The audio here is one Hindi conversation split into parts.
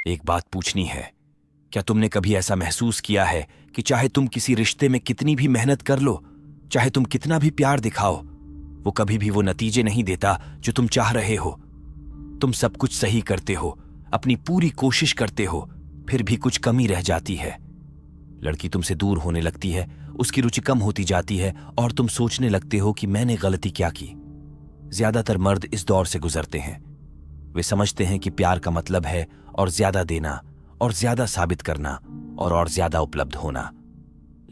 एक बात पूछनी है, क्या तुमने कभी ऐसा महसूस किया है कि चाहे तुम किसी रिश्ते में कितनी भी मेहनत कर लो, चाहे तुम कितना भी प्यार दिखाओ, वो कभी भी वो नतीजे नहीं देता जो तुम चाह रहे हो। तुम सब कुछ सही करते हो, अपनी पूरी कोशिश करते हो, फिर भी कुछ कमी रह जाती है। लड़की तुमसे दूर होने लगती है, उसकी रुचि कम होती जाती है और तुम सोचने लगते हो कि मैंने गलती क्या की। ज्यादातर मर्द इस दौर से गुजरते हैं। वे समझते हैं कि प्यार का मतलब है और ज्यादा देना और ज्यादा साबित करना और ज्यादा उपलब्ध होना।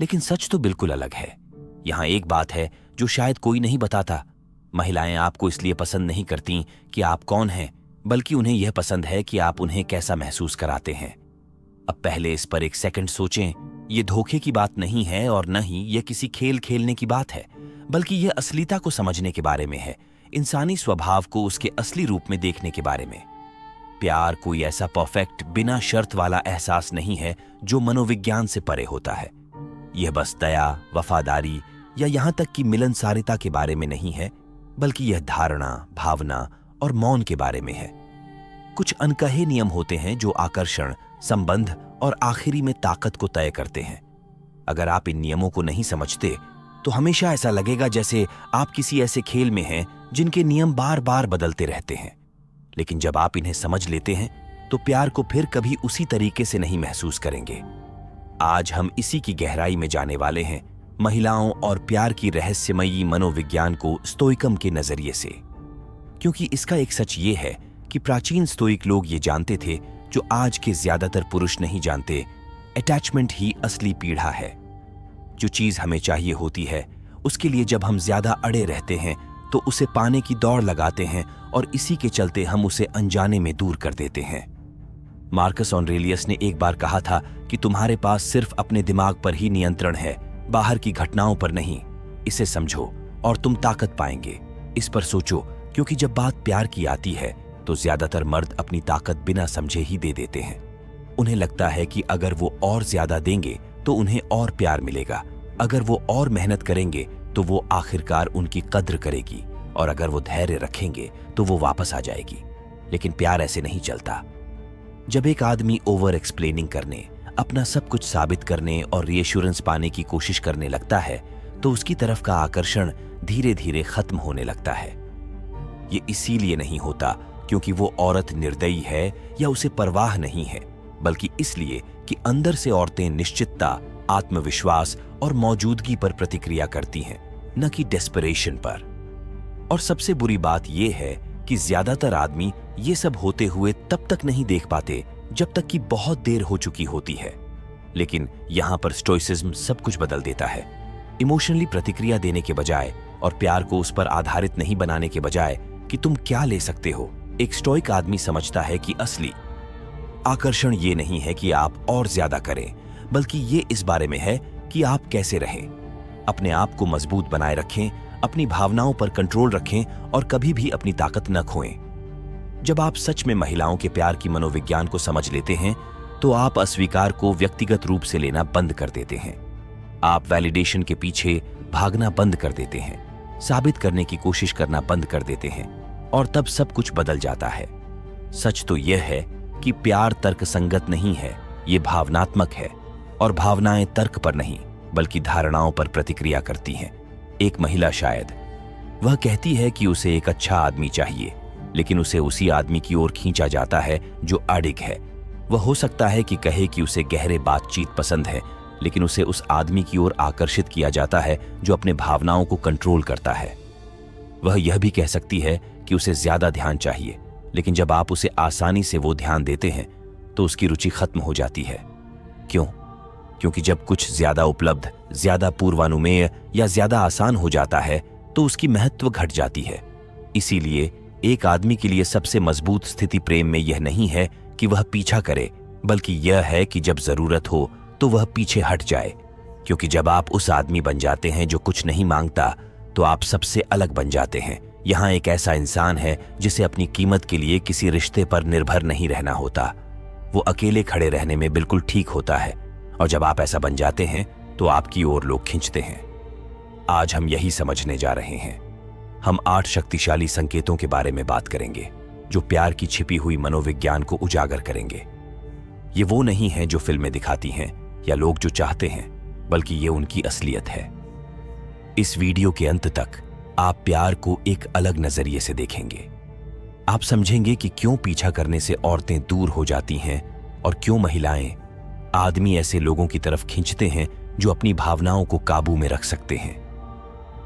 लेकिन सच तो बिल्कुल अलग है। यहां एक बात है जो शायद कोई नहीं बताता। महिलाएं आपको इसलिए पसंद नहीं करती कि आप कौन हैं, बल्कि उन्हें यह पसंद है कि आप उन्हें कैसा महसूस कराते हैं। अब पहले इस पर एक सेकंड सोचें। यह धोखे की बात नहीं है और न ही यह किसी खेल खेलने की बात है, बल्कि यह असलियता को समझने के बारे में है, इंसानी स्वभाव को उसके असली रूप में देखने के बारे में। प्यार कोई ऐसा परफेक्ट बिना शर्त वाला एहसास नहीं है जो मनोविज्ञान से परे होता है। यह बस दया, वफादारी या यहां तक कि मिलनसारिता के बारे में नहीं है, बल्कि यह धारणा, भावना और मौन के बारे में है। कुछ अनकहे नियम होते हैं जो आकर्षण, संबंध और आखिरी में ताकत को तय करते हैं। अगर आप इन नियमों को नहीं समझते तो हमेशा ऐसा लगेगा जैसे आप किसी ऐसे खेल में हैं जिनके नियम बार बार बदलते रहते हैं। लेकिन जब आप इन्हें समझ लेते हैं तो प्यार को फिर कभी उसी तरीके से नहीं महसूस करेंगे। आज हम इसी की गहराई में जाने वाले हैं, महिलाओं और प्यार की रहस्यमयी मनोविज्ञान को स्टोइकम के नजरिए से। क्योंकि इसका एक सच ये है कि प्राचीन स्टोइक लोग ये जानते थे जो आज के ज्यादातर पुरुष नहीं जानते, अटैचमेंट ही असली पीड़ा है। जो चीज हमें चाहिए होती है, उसके लिए जब हम ज्यादा अड़े रहते हैं तो उसे पाने की दौड़ लगाते हैं और इसी के चलते हम उसे अनजाने में दूर कर देते हैं। मार्कस ऑरेलियस ने एक बार कहा था कि तुम्हारे पास सिर्फ अपने दिमाग पर ही नियंत्रण है, बाहर की घटनाओं पर नहीं। इसे समझो और तुम ताकत पाएंगे। इस पर सोचो, क्योंकि जब बात प्यार की आती है तो ज्यादातर मर्द अपनी ताकत बिना समझे ही दे देते हैं। उन्हें लगता है कि अगर वो और ज्यादा देंगे तो उन्हें और प्यार मिलेगा, अगर वो और मेहनत करेंगे तो वो आखिरकार उनकी कद्र करेगी, और अगर वो धैर्य रखेंगे तो वो वापस आ जाएगी। लेकिन प्यार ऐसे नहीं चलता। जब एक आदमी ओवर एक्सप्लेनिंग करने, अपना सब कुछ साबित करने और रीएश्योरेंस पाने की कोशिश करने लगता है तो उसकी तरफ का आकर्षण धीरे धीरे खत्म होने लगता है। ये इसीलिए नहीं होता क्योंकि वो औरत निर्दयी है या उसे परवाह नहीं है, बल्कि इसलिए कि अंदर से औरतें निश्चितता, आत्मविश्वास और मौजूदगी पर प्रतिक्रिया करती हैं, न कि डेस्परेशन पर। और सबसे बुरी बात यह है कि ज्यादातर आदमी ये सब होते हुए तब तक नहीं देख पाते जब तक कि बहुत देर हो चुकी होती है। लेकिन यहां पर स्टोइसिज्म सब कुछ बदल देता है। इमोशनली प्रतिक्रिया देने के बजाय और प्यार को उस पर आधारित नहीं बनाने के बजाय कि तुम क्या ले सकते हो, एक स्टोइक आदमी समझता है कि असली आकर्षण ये नहीं है कि आप और ज्यादा करें, बल्कि ये इस बारे में है कि आप कैसे रहें, अपने आप को मजबूत बनाए रखें, अपनी भावनाओं पर कंट्रोल रखें और कभी भी अपनी ताकत न खोएं। जब आप सच में महिलाओं के प्यार की मनोविज्ञान को समझ लेते हैं तो आप अस्वीकार को व्यक्तिगत रूप से लेना बंद कर देते हैं। आप वैलिडेशन के पीछे भागना बंद कर देते हैं, साबित करने की कोशिश करना बंद कर देते हैं, और तब सब कुछ बदल जाता है। सच तो यह है कि प्यार तर्कसंगत नहीं है, ये भावनात्मक है, और भावनाएं तर्क पर नहीं बल्कि धारणाओं पर प्रतिक्रिया करती हैं। एक महिला शायद वह कहती है कि उसे एक अच्छा आदमी चाहिए, लेकिन उसे उसी आदमी की ओर खींचा जाता है जो अडिग है। वह हो सकता है कि कहे कि उसे गहरे बातचीत पसंद है, लेकिन उसे उस आदमी की ओर आकर्षित किया जाता है जो अपने भावनाओं को कंट्रोल करता है। वह यह भी कह सकती है कि उसे ज्यादा ध्यान चाहिए, लेकिन जब आप उसे आसानी से वो ध्यान देते हैं तो उसकी रुचि खत्म हो जाती है। क्यों? क्योंकि जब कुछ ज्यादा उपलब्ध, ज्यादा पूर्वानुमेय या ज्यादा आसान हो जाता है तो उसकी महत्व घट जाती है। इसीलिए एक आदमी के लिए सबसे मजबूत स्थिति प्रेम में यह नहीं है कि वह पीछा करे, बल्कि यह है कि जब जरूरत हो तो वह पीछे हट जाए। क्योंकि जब आप उस आदमी बन जाते हैं जो कुछ नहीं मांगता तो आप सबसे अलग बन जाते हैं। यहाँ एक ऐसा इंसान है जिसे अपनी कीमत के लिए किसी रिश्ते पर निर्भर नहीं रहना होता। वो अकेले खड़े रहने में बिल्कुल ठीक होता है, और जब आप ऐसा बन जाते हैं तो आपकी ओर लोग खींचते हैं। आज हम यही समझने जा रहे हैं। हम 8 शक्तिशाली संकेतों के बारे में बात करेंगे जो प्यार की छिपी हुई मनोविज्ञान को उजागर करेंगे। ये वो नहीं है जो फिल्में दिखाती हैं या लोग जो चाहते हैं, बल्कि ये उनकी असलियत है। इस वीडियो के अंत तक आप प्यार को एक अलग नजरिए से देखेंगे। आप समझेंगे कि क्यों पीछा करने से औरतें दूर हो जाती हैं और क्यों महिलाएं आदमी ऐसे लोगों की तरफ खींचते हैं जो अपनी भावनाओं को काबू में रख सकते हैं।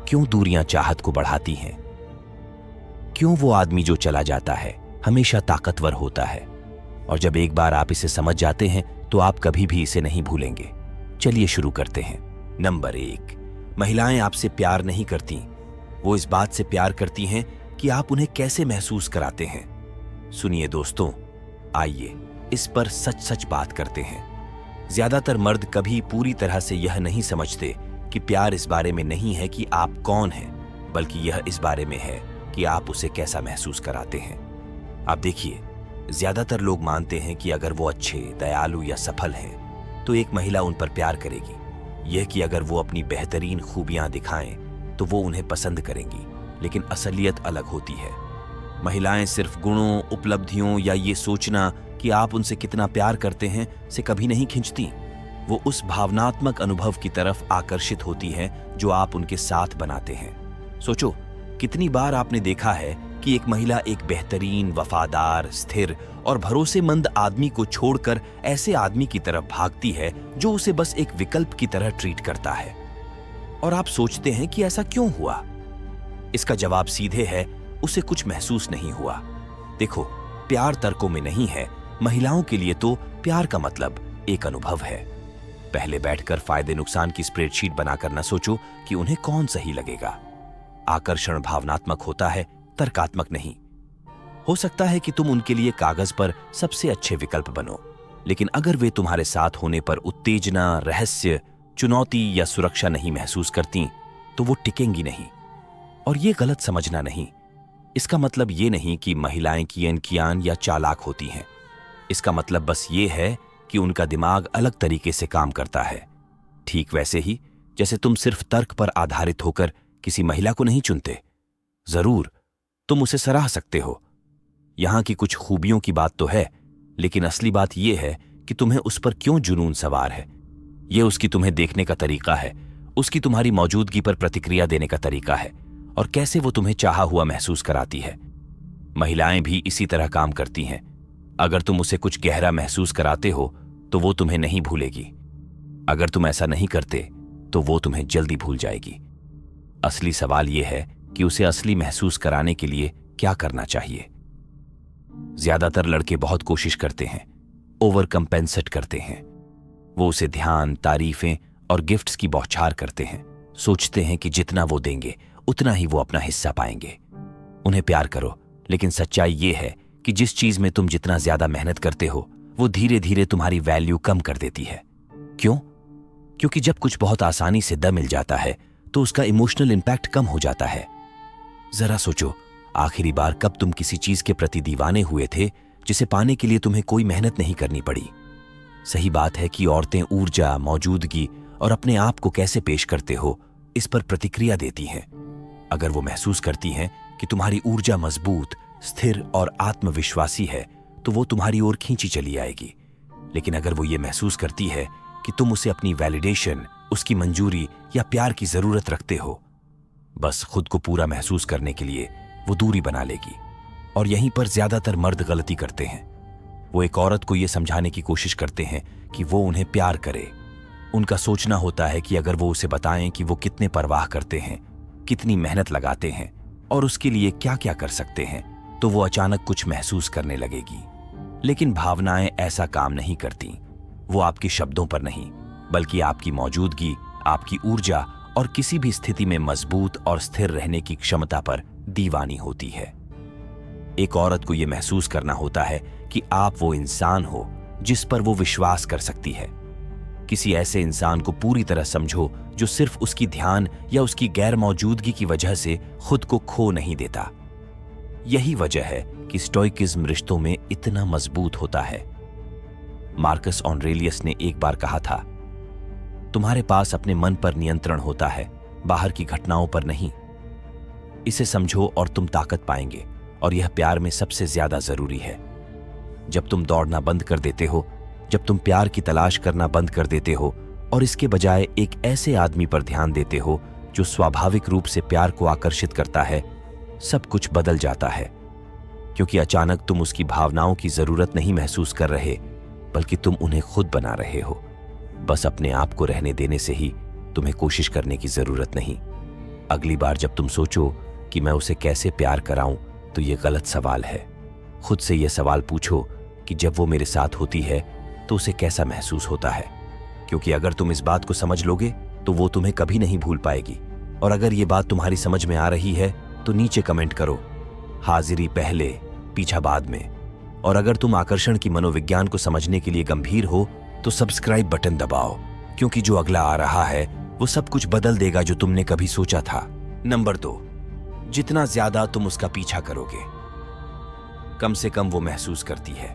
क्यों दूरियां चाहत को बढ़ाती हैं। क्यों वो आदमी जो चला जाता है हमेशा ताकतवर होता है, और जब एक बार आप इसे समझ जाते हैं तो आप कभी भी इसे नहीं भूलेंगे। चलिए शुरू करते हैं। नंबर 1, महिलाएं आपसे प्यार नहीं करती, वो इस बात से प्यार करती हैं कि आप उन्हें कैसे महसूस कराते हैं। सुनिए दोस्तों, आइए इस पर सच सच बात करते हैं। ज्यादातर मर्द कभी पूरी तरह से यह नहीं समझते कि प्यार इस बारे में नहीं है कि आप कौन हैं, बल्कि यह इस बारे में है कि आप उसे कैसा महसूस कराते हैं। आप देखिए, ज्यादातर लोग मानते हैं कि अगर वो अच्छे, दयालु या सफल हैं तो एक महिला उन पर प्यार करेगी। यह कि अगर वो अपनी बेहतरीन खूबियां दिखाएं तो वो उन्हें पसंद करेंगी, लेकिन असलियत अलग होती है। महिलाएं सिर्फ गुणों, उपलब्धियों या ये सोचना कि आप उनसे कितना प्यार करते हैं से कभी नहीं खिंचती। वो उस भावनात्मक अनुभव की तरफ आकर्षित होती हैं जो आप उनके साथ बनाते हैं। सोचो, कितनी बार आपने देखा है कि एक महिला एक बेहतरीन, वफादार, स्थिर और भरोसेमंद आदमी को छोड़कर ऐसे आदमी की तरफ भागती है जो उसे बस एक विकल्प की तरह ट्रीट करता है। और आप सोचते हैं कि ऐसा क्यों हुआ? इसका जवाब सीधे है, उसे कुछ महसूस नहीं हुआ। देखो, प्यार तर्कों में नहीं है। महिलाओं के लिए तो प्यार का मतलब एक अनुभव है। पहले बैठकर फायदे नुकसान की स्प्रेडशीट बनाकर न सोचो कि उन्हें कौन सही लगेगा। आकर्षण भावनात्मक होता है, तर्कात्मक नहीं। हो सकता है कि तुम उनके लिए कागज पर सबसे अच्छे विकल्प बनो, लेकिन अगर वे तुम्हारे साथ होने पर उत्तेजना, रहस्य, चुनौती या सुरक्षा नहीं महसूस करती तो वो टिकेंगी नहीं। और ये गलत समझना नहीं। इसका मतलब ये नहीं कि महिलाएं कियान या चालाक होती हैं। इसका मतलब बस ये है कि उनका दिमाग अलग तरीके से काम करता है। ठीक वैसे ही जैसे तुम सिर्फ तर्क पर आधारित होकर किसी महिला को नहीं चुनते। जरूर तुम उसे सराह सकते हो, यहां की कुछ खूबियों की बात तो है, लेकिन असली बात यह है कि तुम्हें उस पर क्यों जुनून सवार है। यह उसकी तुम्हें देखने का तरीका है, उसकी तुम्हारी मौजूदगी पर प्रतिक्रिया देने का तरीका है, और कैसे वो तुम्हें चाहा हुआ महसूस कराती है। महिलाएं भी इसी तरह काम करती हैं। अगर तुम उसे कुछ गहरा महसूस कराते हो तो वो तुम्हें नहीं भूलेगी। अगर तुम ऐसा नहीं करते तो वो तुम्हें जल्दी भूल जाएगी। असली सवाल यह है कि उसे असली महसूस कराने के लिए क्या करना चाहिए। ज्यादातर लड़के बहुत कोशिश करते हैं, ओवर कंपेंसेट करते हैं। वो उसे ध्यान, तारीफें और गिफ्ट्स की बौछार करते हैं। सोचते हैं कि जितना वो देंगे उतना ही वो अपना हिस्सा पाएंगे। उन्हें प्यार करो, लेकिन सच्चाई ये है कि जिस चीज में तुम जितना ज्यादा मेहनत करते हो वो धीरे धीरे तुम्हारी वैल्यू कम कर देती है। क्यों? क्योंकि जब कुछ बहुत आसानी से द मिल जाता है तो उसका इमोशनल इंपैक्ट कम हो जाता है। जरा सोचो, आखिरी बार कब तुम किसी चीज के प्रति दीवाने हुए थे जिसे पाने के लिए तुम्हें कोई मेहनत नहीं करनी पड़ी। सही बात है कि औरतें ऊर्जा, मौजूदगी और अपने आप को कैसे पेश करते हो इस पर प्रतिक्रिया देती हैं। अगर वो महसूस करती हैं कि तुम्हारी ऊर्जा मजबूत, स्थिर और आत्मविश्वासी है तो वो तुम्हारी ओर खींची चली आएगी। लेकिन अगर वो ये महसूस करती है कि तुम उसे अपनी वैलिडेशन, उसकी मंजूरी या प्यार की जरूरत रखते हो, बस खुद को पूरा महसूस करने के लिए वो दूरी बना लेगी। और यहीं पर ज्यादातर मर्द गलती करते हैं। वो एक औरत को ये समझाने की कोशिश करते हैं कि वो उन्हें प्यार करे। उनका सोचना होता है कि अगर वो उसे बताएं कि वो कितने परवाह करते हैं, कितनी मेहनत लगाते हैं और उसके लिए क्या क्या कर सकते हैं, तो वो अचानक कुछ महसूस करने लगेगी। लेकिन भावनाएं ऐसा काम नहीं करती। वो आपके शब्दों पर नहीं, बल्कि आपकी मौजूदगी, आपकी ऊर्जा और किसी भी स्थिति में मजबूत और स्थिर रहने की क्षमता पर दीवानी होती है। एक औरत को यह महसूस करना होता है कि आप वो इंसान हो जिस पर वो विश्वास कर सकती है। किसी ऐसे इंसान को पूरी तरह समझो जो सिर्फ उसकी ध्यान या उसकी गैर मौजूदगी की वजह से खुद को खो नहीं देता। यही वजह है कि स्टोइकिज्म रिश्तों में इतना मजबूत होता है। मार्कस ऑरेलियस ने एक बार कहा था, तुम्हारे पास अपने मन पर नियंत्रण होता है, बाहर की घटनाओं पर नहीं। इसे समझो और तुम ताकत पाएंगे, और यह प्यार में सबसे ज्यादा जरूरी है। जब तुम दौड़ना बंद कर देते हो जब तुम प्यार की तलाश करना बंद कर देते हो और इसके बजाय एक ऐसे आदमी पर ध्यान देते हो जो स्वाभाविक रूप से प्यार को आकर्षित करता है, सब कुछ बदल जाता है। क्योंकि अचानक तुम उसकी भावनाओं की जरूरत नहीं महसूस कर रहे, बल्कि तुम उन्हें खुद बना रहे हो। बस अपने आप को रहने देने से ही तुम्हें कोशिश करने की जरूरत नहीं। अगली बार जब तुम सोचो कि मैं उसे कैसे प्यार कराऊं, तो ये गलत सवाल है। खुद से यह सवाल पूछो कि जब वो मेरे साथ होती है तो उसे कैसा महसूस होता है। क्योंकि अगर तुम इस बात को समझ लोगे तो वो तुम्हें कभी नहीं भूल पाएगी। और अगर ये बात तुम्हारी समझ में आ रही है तो नीचे कमेंट करो, हाजिरी पहले पीछा बाद में। और अगर तुम आकर्षण की मनोविज्ञान को समझने के लिए गंभीर हो तो सब्सक्राइब बटन दबाओ, क्योंकि जो अगला आ रहा है वो सब कुछ बदल देगा जो तुमने कभी सोचा था। नंबर 2, जितना ज्यादा तुम उसका पीछा करोगे, कम से कम वो महसूस करती है।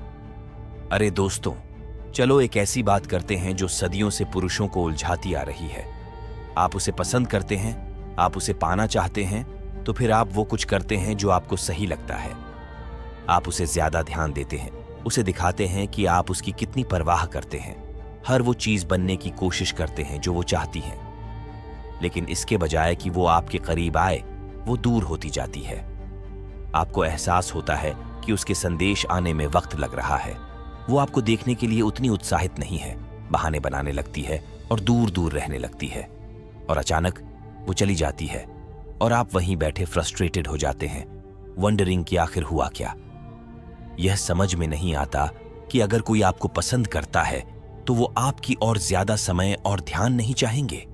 अरे दोस्तों, चलो एक ऐसी बात करते हैं जो सदियों से पुरुषों को उलझाती आ रही है। आप उसे पसंद करते हैं, आप उसे पाना चाहते हैं, तो फिर आप वो कुछ करते हैं जो आपको सही लगता है। आप उसे ज्यादा ध्यान देते हैं, उसे दिखाते हैं कि आप उसकी कितनी परवाह करते हैं, हर वो चीज बनने की कोशिश करते हैं जो वो चाहती हैं। लेकिन इसके बजाय कि वो आपके करीब आए, वो दूर होती जाती है। आपको एहसास होता है कि उसके संदेश आने में वक्त लग रहा है। वो आपको देखने के लिए उतनी उत्साहित नहीं है, बहाने बनाने लगती है और दूर दूर रहने लगती है। और अचानक वो चली जाती है और आप वहीं बैठे फ्रस्ट्रेटेड हो जाते हैं, वंडरिंग कि आखिर हुआ क्या। यह समझ में नहीं आता कि अगर कोई आपको पसंद करता है तो वो आपकी और ज्यादा समय और ध्यान नहीं चाहेंगे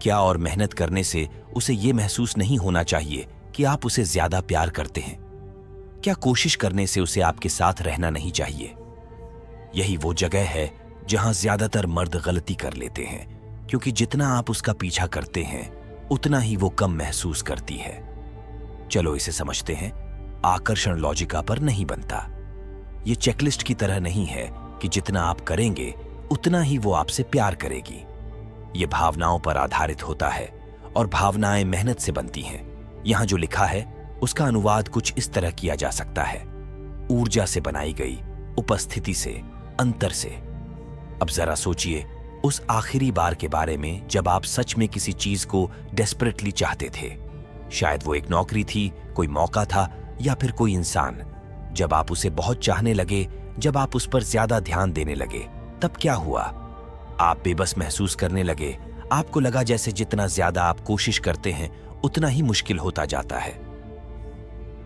क्या? और मेहनत करने से उसे ये महसूस नहीं होना चाहिए कि आप उसे ज्यादा प्यार करते हैं? क्या कोशिश करने से उसे आपके साथ रहना नहीं चाहिए? यही वो जगह है जहां ज्यादातर मर्द गलती कर लेते हैं, क्योंकि जितना आप उसका पीछा करते हैं उतना ही वो कम महसूस करती है। चलो इसे समझते हैं। आकर्षण लॉजिका पर नहीं बनता। ये चेकलिस्ट की तरह नहीं है कि जितना आप करेंगे उतना ही वो आपसे प्यार करेगी। ये भावनाओं पर आधारित होता है और भावनाएं मेहनत से बनती हैं। यहां जो लिखा है उसका अनुवाद कुछ इस तरह किया जा सकता है, ऊर्जा से बनाई गई, उपस्थिति से, अंतर से। अब जरा सोचिए उस आखिरी बार के बारे में जब आप सच में किसी चीज को डेस्परेटली चाहते थे। शायद वो एक नौकरी थी, कोई मौका था, या फिर कोई इंसान। जब आप उसे बहुत चाहने लगे, जब आप उस पर ज्यादा ध्यान देने लगे, तब क्या हुआ? आप बेबस महसूस करने लगे। आपको लगा जैसे जितना ज्यादा आप कोशिश करते हैं उतना ही मुश्किल होता जाता है।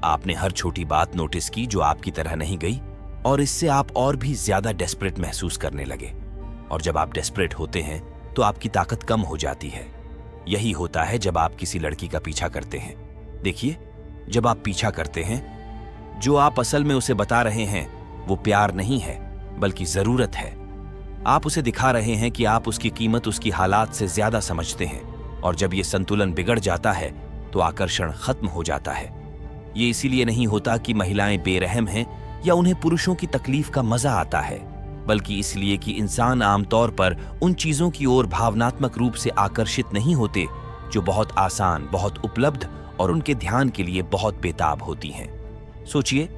आपने हर छोटी बात नोटिस की जो आपकी तरह नहीं गई, और इससे आप और भी ज्यादा डेस्परेट महसूस करने लगे। और जब आप डेस्परेट होते हैं तो आपकी ताकत कम हो जाती है। यही होता है जब आप किसी लड़की का पीछा करते हैं। देखिए, जब आप पीछा करते हैं, जो आप असल में उसे बता रहे हैं वो प्यार नहीं है, बल्कि जरूरत है। आप उसे दिखा रहे हैं कि आप उसकी कीमत उसकी हालात से ज्यादा समझते हैं। और जब ये संतुलन बिगड़ जाता है तो आकर्षण खत्म हो जाता है। ये इसीलिए नहीं होता कि महिलाएं बेरहम हैं या उन्हें पुरुषों की तकलीफ का मजा आता है, बल्कि इसलिए कि इंसान आमतौर पर उन चीजों की ओर भावनात्मक रूप से आकर्षित नहीं होते जो बहुत आसान, बहुत उपलब्ध और उनके ध्यान के लिए बहुत बेताब होती हैं। सोचिए,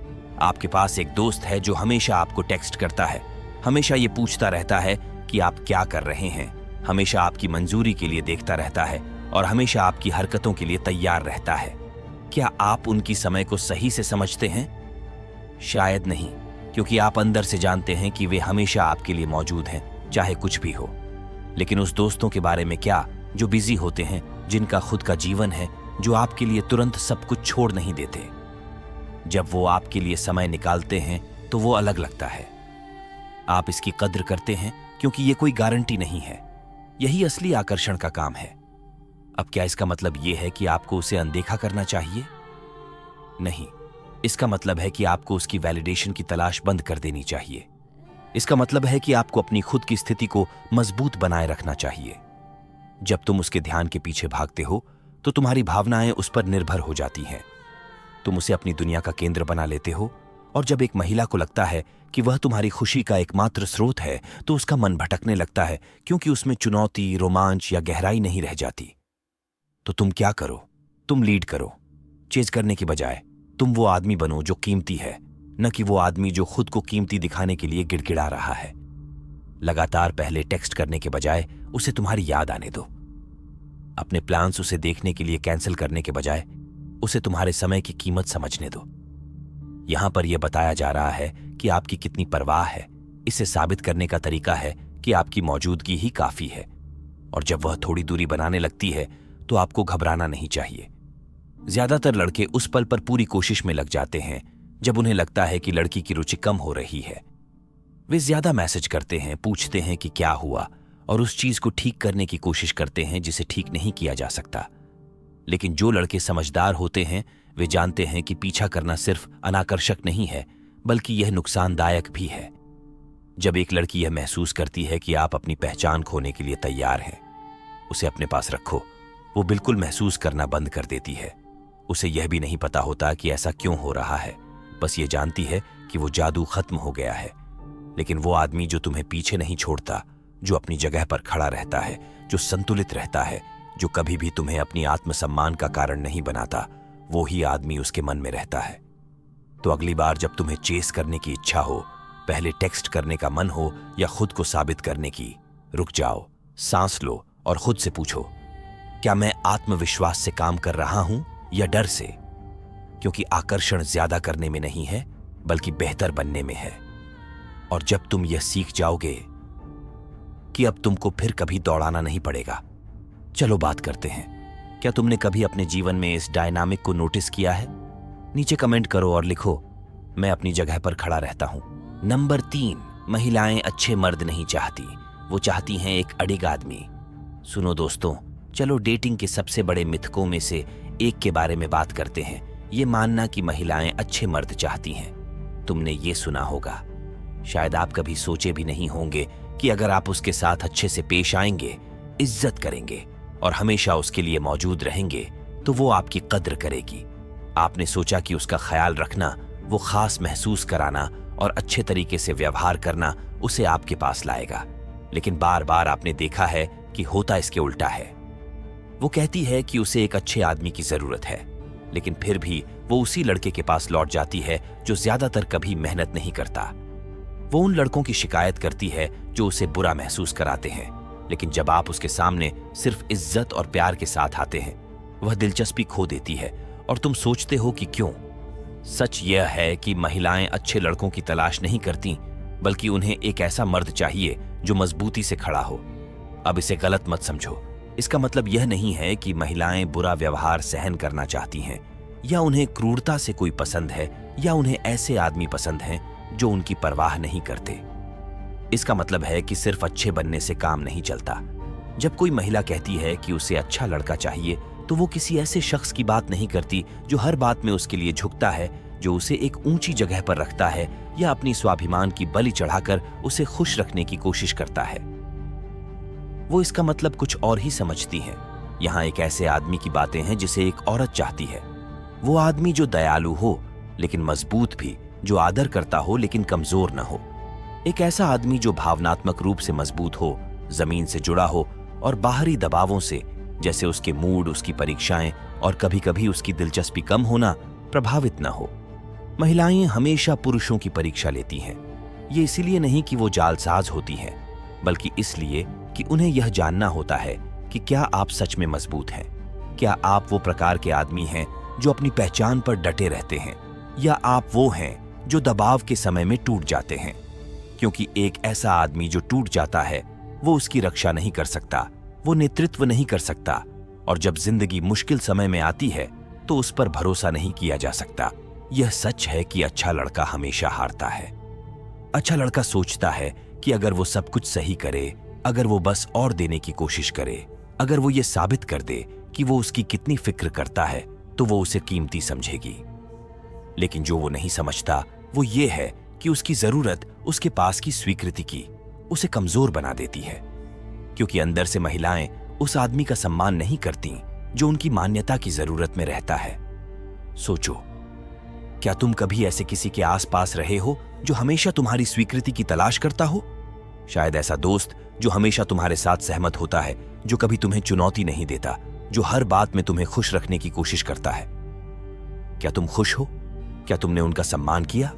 आपके पास एक दोस्त है जो हमेशा आपको टेक्स्ट करता है, हमेशा ये पूछता रहता है कि आप क्या कर रहे हैं, हमेशा आपकी मंजूरी के लिए देखता रहता है और हमेशा आपकी हरकतों के लिए तैयार रहता है। क्या आप उनकी समय को सही से समझते हैं? शायद नहीं, क्योंकि आप अंदर से जानते हैं कि वे हमेशा आपके लिए मौजूद हैं, चाहे कुछ भी हो। लेकिन उस दोस्तों के बारे में क्या जो बिजी होते हैं, जिनका खुद का जीवन है, जो आपके लिए तुरंत सब कुछ छोड़ नहीं देते? जब वो आपके लिए समय निकालते हैं तो वो अलग लगता है। आप इसकी कद्र करते हैं क्योंकि ये कोई गारंटी नहीं है। यही असली आकर्षण का काम है। अब क्या इसका मतलब ये है कि आपको उसे अनदेखा करना चाहिए? नहीं, इसका मतलब है कि आपको उसकी वैलिडेशन की तलाश बंद कर देनी चाहिए। इसका मतलब है कि आपको अपनी खुद की स्थिति को मजबूत बनाए रखना चाहिए। जब तुम उसके ध्यान के पीछे भागते हो तो तुम्हारी भावनाएं उस पर निर्भर हो जाती हैं। तुम उसे अपनी दुनिया का केंद्र बना लेते हो, और जब एक महिला को लगता है कि वह तुम्हारी खुशी का एकमात्र स्रोत है तो उसका मन भटकने लगता है, क्योंकि उसमें चुनौती, रोमांच या गहराई नहीं रह जाती। तो तुम क्या करो? तुम लीड करो। चेज करने की बजाय तुम वो आदमी बनो जो कीमती है, न कि वो आदमी जो खुद को कीमती दिखाने के लिए गिड़गिड़ा रहा है। लगातार पहले टेक्स्ट करने के बजाय उसे तुम्हारी याद आने दो। अपने प्लान्स उसे देखने के लिए कैंसिल करने के बजाय उसे तुम्हारे समय की कीमत समझने दो। यहां पर यह बताया जा रहा है कि आपकी कितनी परवाह है। इसे साबित करने का तरीका है कि आपकी मौजूदगी ही काफी है, और जब वह थोड़ी दूरी बनाने लगती है तो आपको घबराना नहीं चाहिए। ज्यादातर लड़के उस पल पर पूरी कोशिश में लग जाते हैं जब उन्हें लगता है कि लड़की की रुचि कम हो रही है। वे ज्यादा मैसेज करते हैं, पूछते हैं कि क्या हुआ, और उस चीज को ठीक करने की कोशिश करते हैं जिसे ठीक नहीं किया जा सकता। लेकिन जो लड़के समझदार होते हैं वे जानते हैं कि पीछा करना सिर्फ अनाकर्षक नहीं है बल्कि यह नुकसानदायक भी है। जब एक लड़की यह महसूस करती है कि आप अपनी पहचान खोने के लिए तैयार हैं, उसे अपने पास रखो। वो बिल्कुल महसूस करना बंद कर देती है। उसे यह भी नहीं पता होता कि ऐसा क्यों हो रहा है, बस ये जानती है कि वो जादू खत्म हो गया है। लेकिन वो आदमी जो तुम्हें पीछे नहीं छोड़ता, जो अपनी जगह पर खड़ा रहता है, जो संतुलित रहता है, जो कभी भी तुम्हें अपनी आत्मसम्मान का कारण नहीं बनाता, वो ही आदमी उसके मन में रहता है। तो अगली बार जब तुम्हें चेस करने की इच्छा हो, पहले टेक्स्ट करने का मन हो या खुद को साबित करने की, रुक जाओ, सांस लो और खुद से पूछो, क्या मैं आत्मविश्वास से काम कर रहा हूं या डर से? क्योंकि आकर्षण ज्यादा करने में नहीं है बल्कि बेहतर बनने में है। और जब तुम यह सीख जाओगे कि अब तुमको फिर कभी दौड़ाना नहीं पड़ेगा। चलो बात करते हैं। क्या तुमने कभी अपने जीवन में इस डायनामिक को नोटिस किया है? नीचे कमेंट करो और लिखो, मैं अपनी जगह पर खड़ा रहता हूं। नंबर 3, महिलाएं अच्छे मर्द नहीं चाहती, वो चाहती हैं एक अडिग आदमी। सुनो दोस्तों, चलो डेटिंग के सबसे बड़े मिथकों में से एक के बारे में बात करते हैं, ये मानना कि महिलाएं अच्छे मर्द चाहती हैं। तुमने ये सुना होगा, शायद आप कभी सोचे भी नहीं होंगे कि अगर आप उसके साथ अच्छे से पेश आएंगे, इज्जत करेंगे और हमेशा उसके लिए मौजूद रहेंगे तो वो आपकी कद्र करेगी। आपने सोचा कि उसका ख्याल रखना, वो खास महसूस कराना और अच्छे तरीके से व्यवहार करना उसे आपके पास लाएगा। लेकिन बार बार आपने देखा है कि होता इसके उल्टा है। वो कहती है कि उसे एक अच्छे आदमी की जरूरत है, लेकिन फिर भी वो उसी लड़के के पास लौट जाती है जो ज्यादातर कभी मेहनत नहीं करता। वो उन लड़कों की शिकायत करती है जो उसे बुरा महसूस कराते हैं, लेकिन जब आप उसके सामने सिर्फ इज्जत और प्यार के साथ आते हैं, वह दिलचस्पी खो देती है और तुम सोचते हो कि क्यों। सच यह है कि महिलाएं अच्छे लड़कों की तलाश नहीं करती, बल्कि उन्हें एक ऐसा मर्द चाहिए जो मजबूती से खड़ा हो। अब इसे गलत मत समझो। इसका मतलब यह नहीं है कि महिलाएं बुरा व्यवहार सहन करना चाहती हैं, या उन्हें क्रूरता से कोई पसंद है, या उन्हें ऐसे आदमी पसंद हैं जो उनकी परवाह नहीं करते। इसका मतलब है कि सिर्फ अच्छे बनने से काम नहीं चलता। जब कोई महिला कहती है कि उसे अच्छा लड़का चाहिए, तो वो किसी ऐसे शख्स की बात नहीं करती जो हर बात में उसके लिए झुकता है, जो उसे एक ऊंची जगह पर रखता है या अपनी स्वाभिमान की बलि चढ़ाकर उसे खुश रखने की कोशिश करता है। वो इसका मतलब कुछ और ही समझती हैं। यहाँ एक ऐसे आदमी की बातें हैं जिसे एक औरत चाहती है। वो आदमी जो दयालु हो लेकिन मजबूत भी, जो आदर करता हो लेकिन कमजोर न हो। एक ऐसा आदमी जो भावनात्मक रूप से मजबूत हो, जमीन से जुड़ा हो और बाहरी दबावों से, जैसे उसके मूड, उसकी परीक्षाएं और कभी कभी उसकी दिलचस्पी कम होना, प्रभावित न हो। महिलाएं हमेशा पुरुषों की परीक्षा लेती हैं। ये इसीलिए नहीं कि वो जालसाज होती हैं, बल्कि इसलिए कि उन्हें यह जानना होता है कि क्या आप सच में मजबूत हैं। क्या आप वो प्रकार के आदमी हैं जो अपनी पहचान पर डटे रहते हैं, या आप वो हैं जो दबाव के समय में टूट जाते हैं। क्योंकि एक ऐसा आदमी जो टूट जाता है, वो उसकी रक्षा नहीं कर सकता, वो नेतृत्व नहीं कर सकता, और जब जिंदगी मुश्किल समय में आती है तो उस पर भरोसा नहीं किया जा सकता। यह सच है कि अच्छा लड़का हमेशा हारता है। अच्छा लड़का सोचता है कि अगर वो सब कुछ सही करे, अगर वो बस और देने की कोशिश करे, अगर वो ये साबित कर दे कि वो उसकी कितनी फिक्र करता है, तो वो उसे कीमती समझेगी। लेकिन जो वो नहीं समझता वो ये है कि उसकी जरूरत उसके पास की स्वीकृति की उसे कमजोर बना देती है। क्योंकि अंदर से महिलाएं उस आदमी का सम्मान नहीं करती जो उनकी मान्यता की जरूरत में रहता है। सोचो, क्या तुम कभी ऐसे किसी के आसपास रहे हो जो हमेशा तुम्हारी स्वीकृति की तलाश करता हो? शायद ऐसा दोस्त जो हमेशा तुम्हारे साथ सहमत होता है, जो कभी तुम्हें चुनौती नहीं देता, जो हर बात में तुम्हें खुश रखने की कोशिश करता है। क्या तुम खुश हो? क्या तुमने उनका सम्मान किया?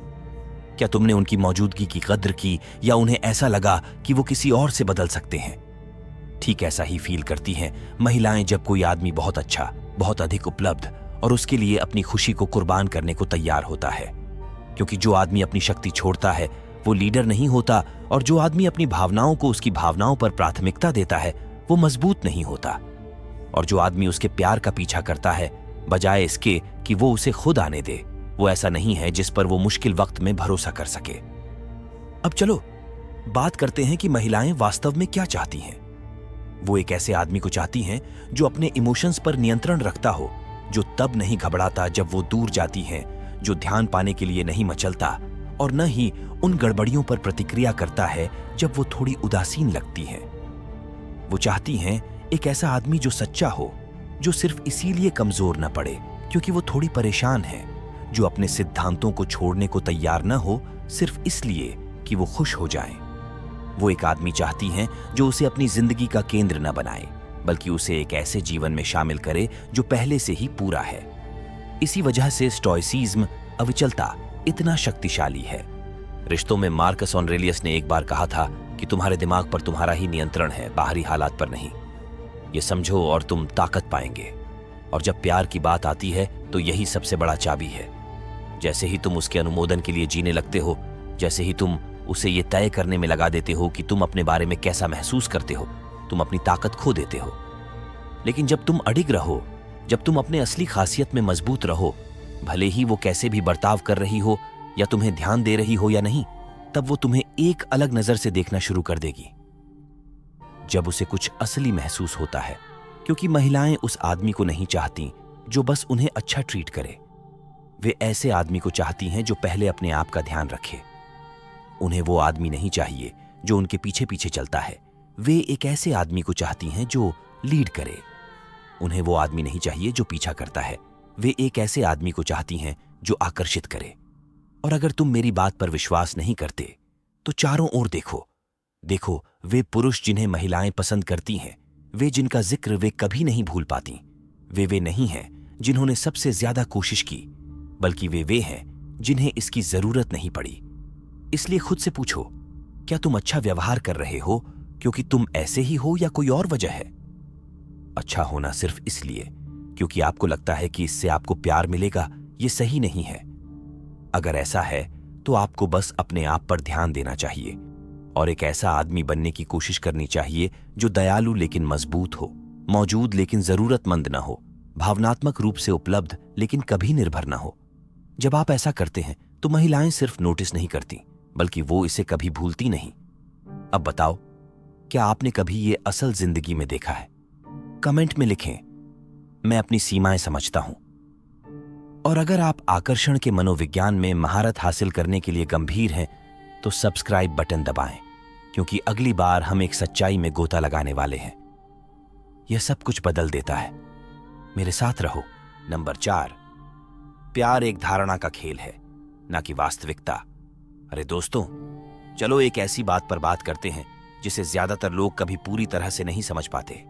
क्या तुमने उनकी मौजूदगी की कद्र की या उन्हें ऐसा लगा कि वो किसी और से बदल सकते हैं? ठीक ऐसा ही फील करती हैं महिलाएं जब कोई आदमी बहुत अच्छा, बहुत अधिक उपलब्ध और उसके लिए अपनी खुशी को कुर्बान करने को तैयार होता है। क्योंकि जो आदमी अपनी शक्ति छोड़ता है वो लीडर नहीं होता, और जो आदमी अपनी भावनाओं को उसकी भावनाओं पर प्राथमिकता देता है वो मजबूत नहीं होता। और जो आदमी उसके प्यार का पीछा करता है बजाय इसके कि वो उसे खुद आने दे, वो ऐसा नहीं है जिस पर वो मुश्किल वक्त में भरोसा कर सके। अब चलो बात करते हैं कि महिलाएं वास्तव में क्या चाहती हैं। वो एक ऐसे आदमी को चाहती हैं जो अपने इमोशंस पर नियंत्रण रखता हो, जो तब नहीं घबराता जब वो दूर जाती हैं, जो ध्यान पाने के लिए नहीं मचलता और न ही उन गड़बड़ियों पर प्रतिक्रिया करता है जब वो थोड़ी उदासीन लगती है। वो चाहती हैं एक ऐसा आदमी जो सच्चा हो, जो सिर्फ इसीलिए कमजोर न पड़े क्योंकि वो थोड़ी परेशान है, जो अपने सिद्धांतों को छोड़ने को तैयार न हो सिर्फ इसलिए कि वो खुश हो जाए। वो एक आदमी चाहती हैं जो उसे अपनी जिंदगी का केंद्र न बनाए, बल्कि उसे एक ऐसे जीवन में शामिल करे जो पहले से ही पूरा है। इसी वजह से स्टोइसिज्म, अविचलता, इतना शक्तिशाली है। रिश्तों में मार्कस ऑरेलियस ने एक बार कहा था कि तुम्हारे दिमाग पर तुम्हारा ही नियंत्रण है, बाहरी हालात पर नहीं। ये समझो और तुम ताकत पाएंगे। और जब प्यार की बात आती है तो यही सबसे बड़ा चाबी है। जैसे ही तुम उसके अनुमोदन के लिए जीने लगते हो, जैसे ही तुम उसे ये तय करने में लगा देते हो कि तुम अपने बारे में कैसा महसूस करते हो, तुम अपनी ताकत खो देते हो। लेकिन जब तुम अडिग रहो, जब तुम अपने असली खासियत में मजबूत रहो, भले ही वो कैसे भी बर्ताव कर रही हो या तुम्हें ध्यान दे रही हो या नहीं, तब वो तुम्हें एक अलग नजर से देखना शुरू कर देगी। जब उसे कुछ असली महसूस होता है, क्योंकि महिलाएं उस आदमी को नहीं चाहती जो बस उन्हें अच्छा ट्रीट करे। वे ऐसे आदमी को चाहती हैं जो पहले अपने आप का ध्यान रखे। उन्हें वो आदमी नहीं चाहिए जो उनके पीछे पीछे चलता है। वे एक ऐसे आदमी को चाहती हैं जो लीड करे। उन्हें वो आदमी नहीं चाहिए जो पीछा करता है। वे एक ऐसे आदमी को चाहती हैं जो आकर्षित करे। और अगर तुम मेरी बात पर विश्वास नहीं करते तो चारों ओर देखो। देखो वे पुरुष जिन्हें महिलाएं पसंद करती हैं, वे जिनका जिक्र वे कभी नहीं भूल पाती। वे नहीं हैं जिन्होंने सबसे ज्यादा कोशिश की, बल्कि वे हैं जिन्हें इसकी जरूरत नहीं पड़ी। इसलिए खुद से पूछो, क्या तुम अच्छा व्यवहार कर रहे हो क्योंकि तुम ऐसे ही हो या कोई और वजह है? अच्छा होना सिर्फ इसलिए क्योंकि आपको लगता है कि इससे आपको प्यार मिलेगा, ये सही नहीं है। अगर ऐसा है तो आपको बस अपने आप पर ध्यान देना चाहिए और एक ऐसा आदमी बनने की कोशिश करनी चाहिए जो दयालु लेकिन मजबूत हो, मौजूद लेकिन जरूरतमंद न हो, भावनात्मक रूप से उपलब्ध लेकिन कभी निर्भर न हो। जब आप ऐसा करते हैं तो महिलाएं सिर्फ नोटिस नहीं करती, बल्कि वो इसे कभी भूलती नहीं। अब बताओ, क्या आपने कभी ये असल जिंदगी में देखा है? कमेंट में लिखें। मैं अपनी सीमाएं समझता हूं। और अगर आप आकर्षण के मनोविज्ञान में महारत हासिल करने के लिए गंभीर हैं तो सब्सक्राइब बटन दबाएं, क्योंकि अगली बार हम एक सच्चाई में गोता लगाने वाले हैं। यह सब कुछ बदल देता है। मेरे साथ रहो। नंबर 4, प्यार एक धारणा का खेल है, ना कि वास्तविकता। अरे दोस्तों, चलो एक ऐसी बात पर बात करते हैं जिसे ज्यादातर लोग कभी पूरी तरह से नहीं समझ पाते।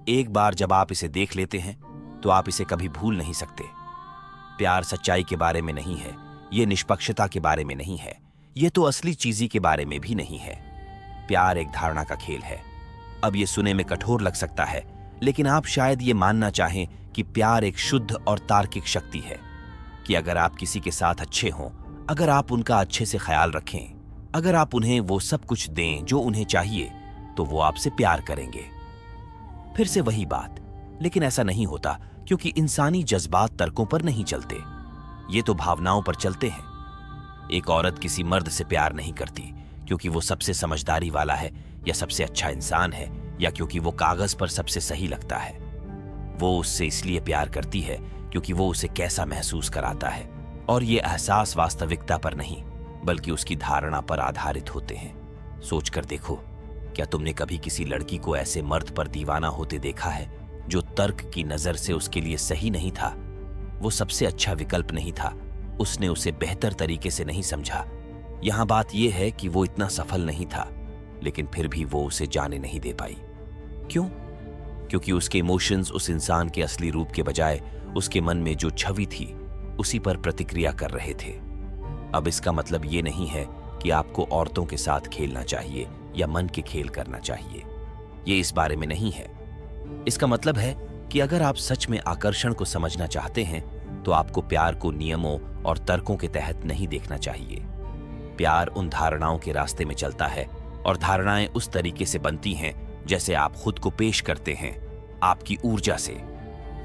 एक बार जब आप इसे देख लेते हैं तो आप इसे कभी भूल नहीं सकते। प्यार सच्चाई के बारे में नहीं है, ये निष्पक्षता के बारे में नहीं है, ये तो असली चीजी के बारे में भी नहीं है। प्यार एक धारणा का खेल है। अब ये सुने में कठोर लग सकता है, लेकिन आप शायद ये मानना चाहें कि प्यार एक शुद्ध और तार्किक शक्ति है, कि अगर आप किसी के साथ अच्छे हों, अगर आप उनका अच्छे से ख्याल रखें, अगर आप उन्हें वो सब कुछ दें जो उन्हें चाहिए, तो वो आपसे प्यार करेंगे। फिर से वही बात, लेकिन ऐसा नहीं होता क्योंकि इंसानी जज्बात तर्कों पर नहीं चलते, ये तो भावनाओं पर चलते हैं। एक औरत किसी मर्द से प्यार नहीं करती क्योंकि वो सबसे समझदारी वाला है या सबसे अच्छा इंसान है या क्योंकि वो कागज पर सबसे सही लगता है। वो उससे इसलिए प्यार करती है क्योंकि वो उसे कैसा महसूस कराता है, और ये एहसास वास्तविकता पर नहीं बल्कि उसकी धारणा पर आधारित होते हैं। सोच कर देखो, क्या तुमने कभी किसी लड़की को ऐसे मर्द पर दीवाना होते देखा है जो तर्क की नजर से उसके लिए सही नहीं था? वो सबसे अच्छा विकल्प नहीं था, उसने उसे बेहतर तरीके से नहीं समझा। यहां बात यह है कि वो इतना सफल नहीं था, लेकिन फिर भी वो उसे जाने नहीं दे पाई। क्यों? क्योंकि उसके इमोशंस उस इंसान के असली रूप के बजाय उसके मन में जो छवि थी उसी पर प्रतिक्रिया कर रहे थे। अब इसका मतलब ये नहीं है कि आपको औरतों के साथ खेलना चाहिए या मन के खेल करना चाहिए। ये इस बारे में नहीं है। इसका मतलब है कि अगर आप सच में आकर्षण को समझना चाहते हैं तो आपको प्यार को नियमों और तर्कों के तहत नहीं देखना चाहिए। प्यार उन धारणाओं के रास्ते में चलता है और धारणाएं उस तरीके से बनती हैं जैसे आप खुद को पेश करते हैं, आपकी ऊर्जा से।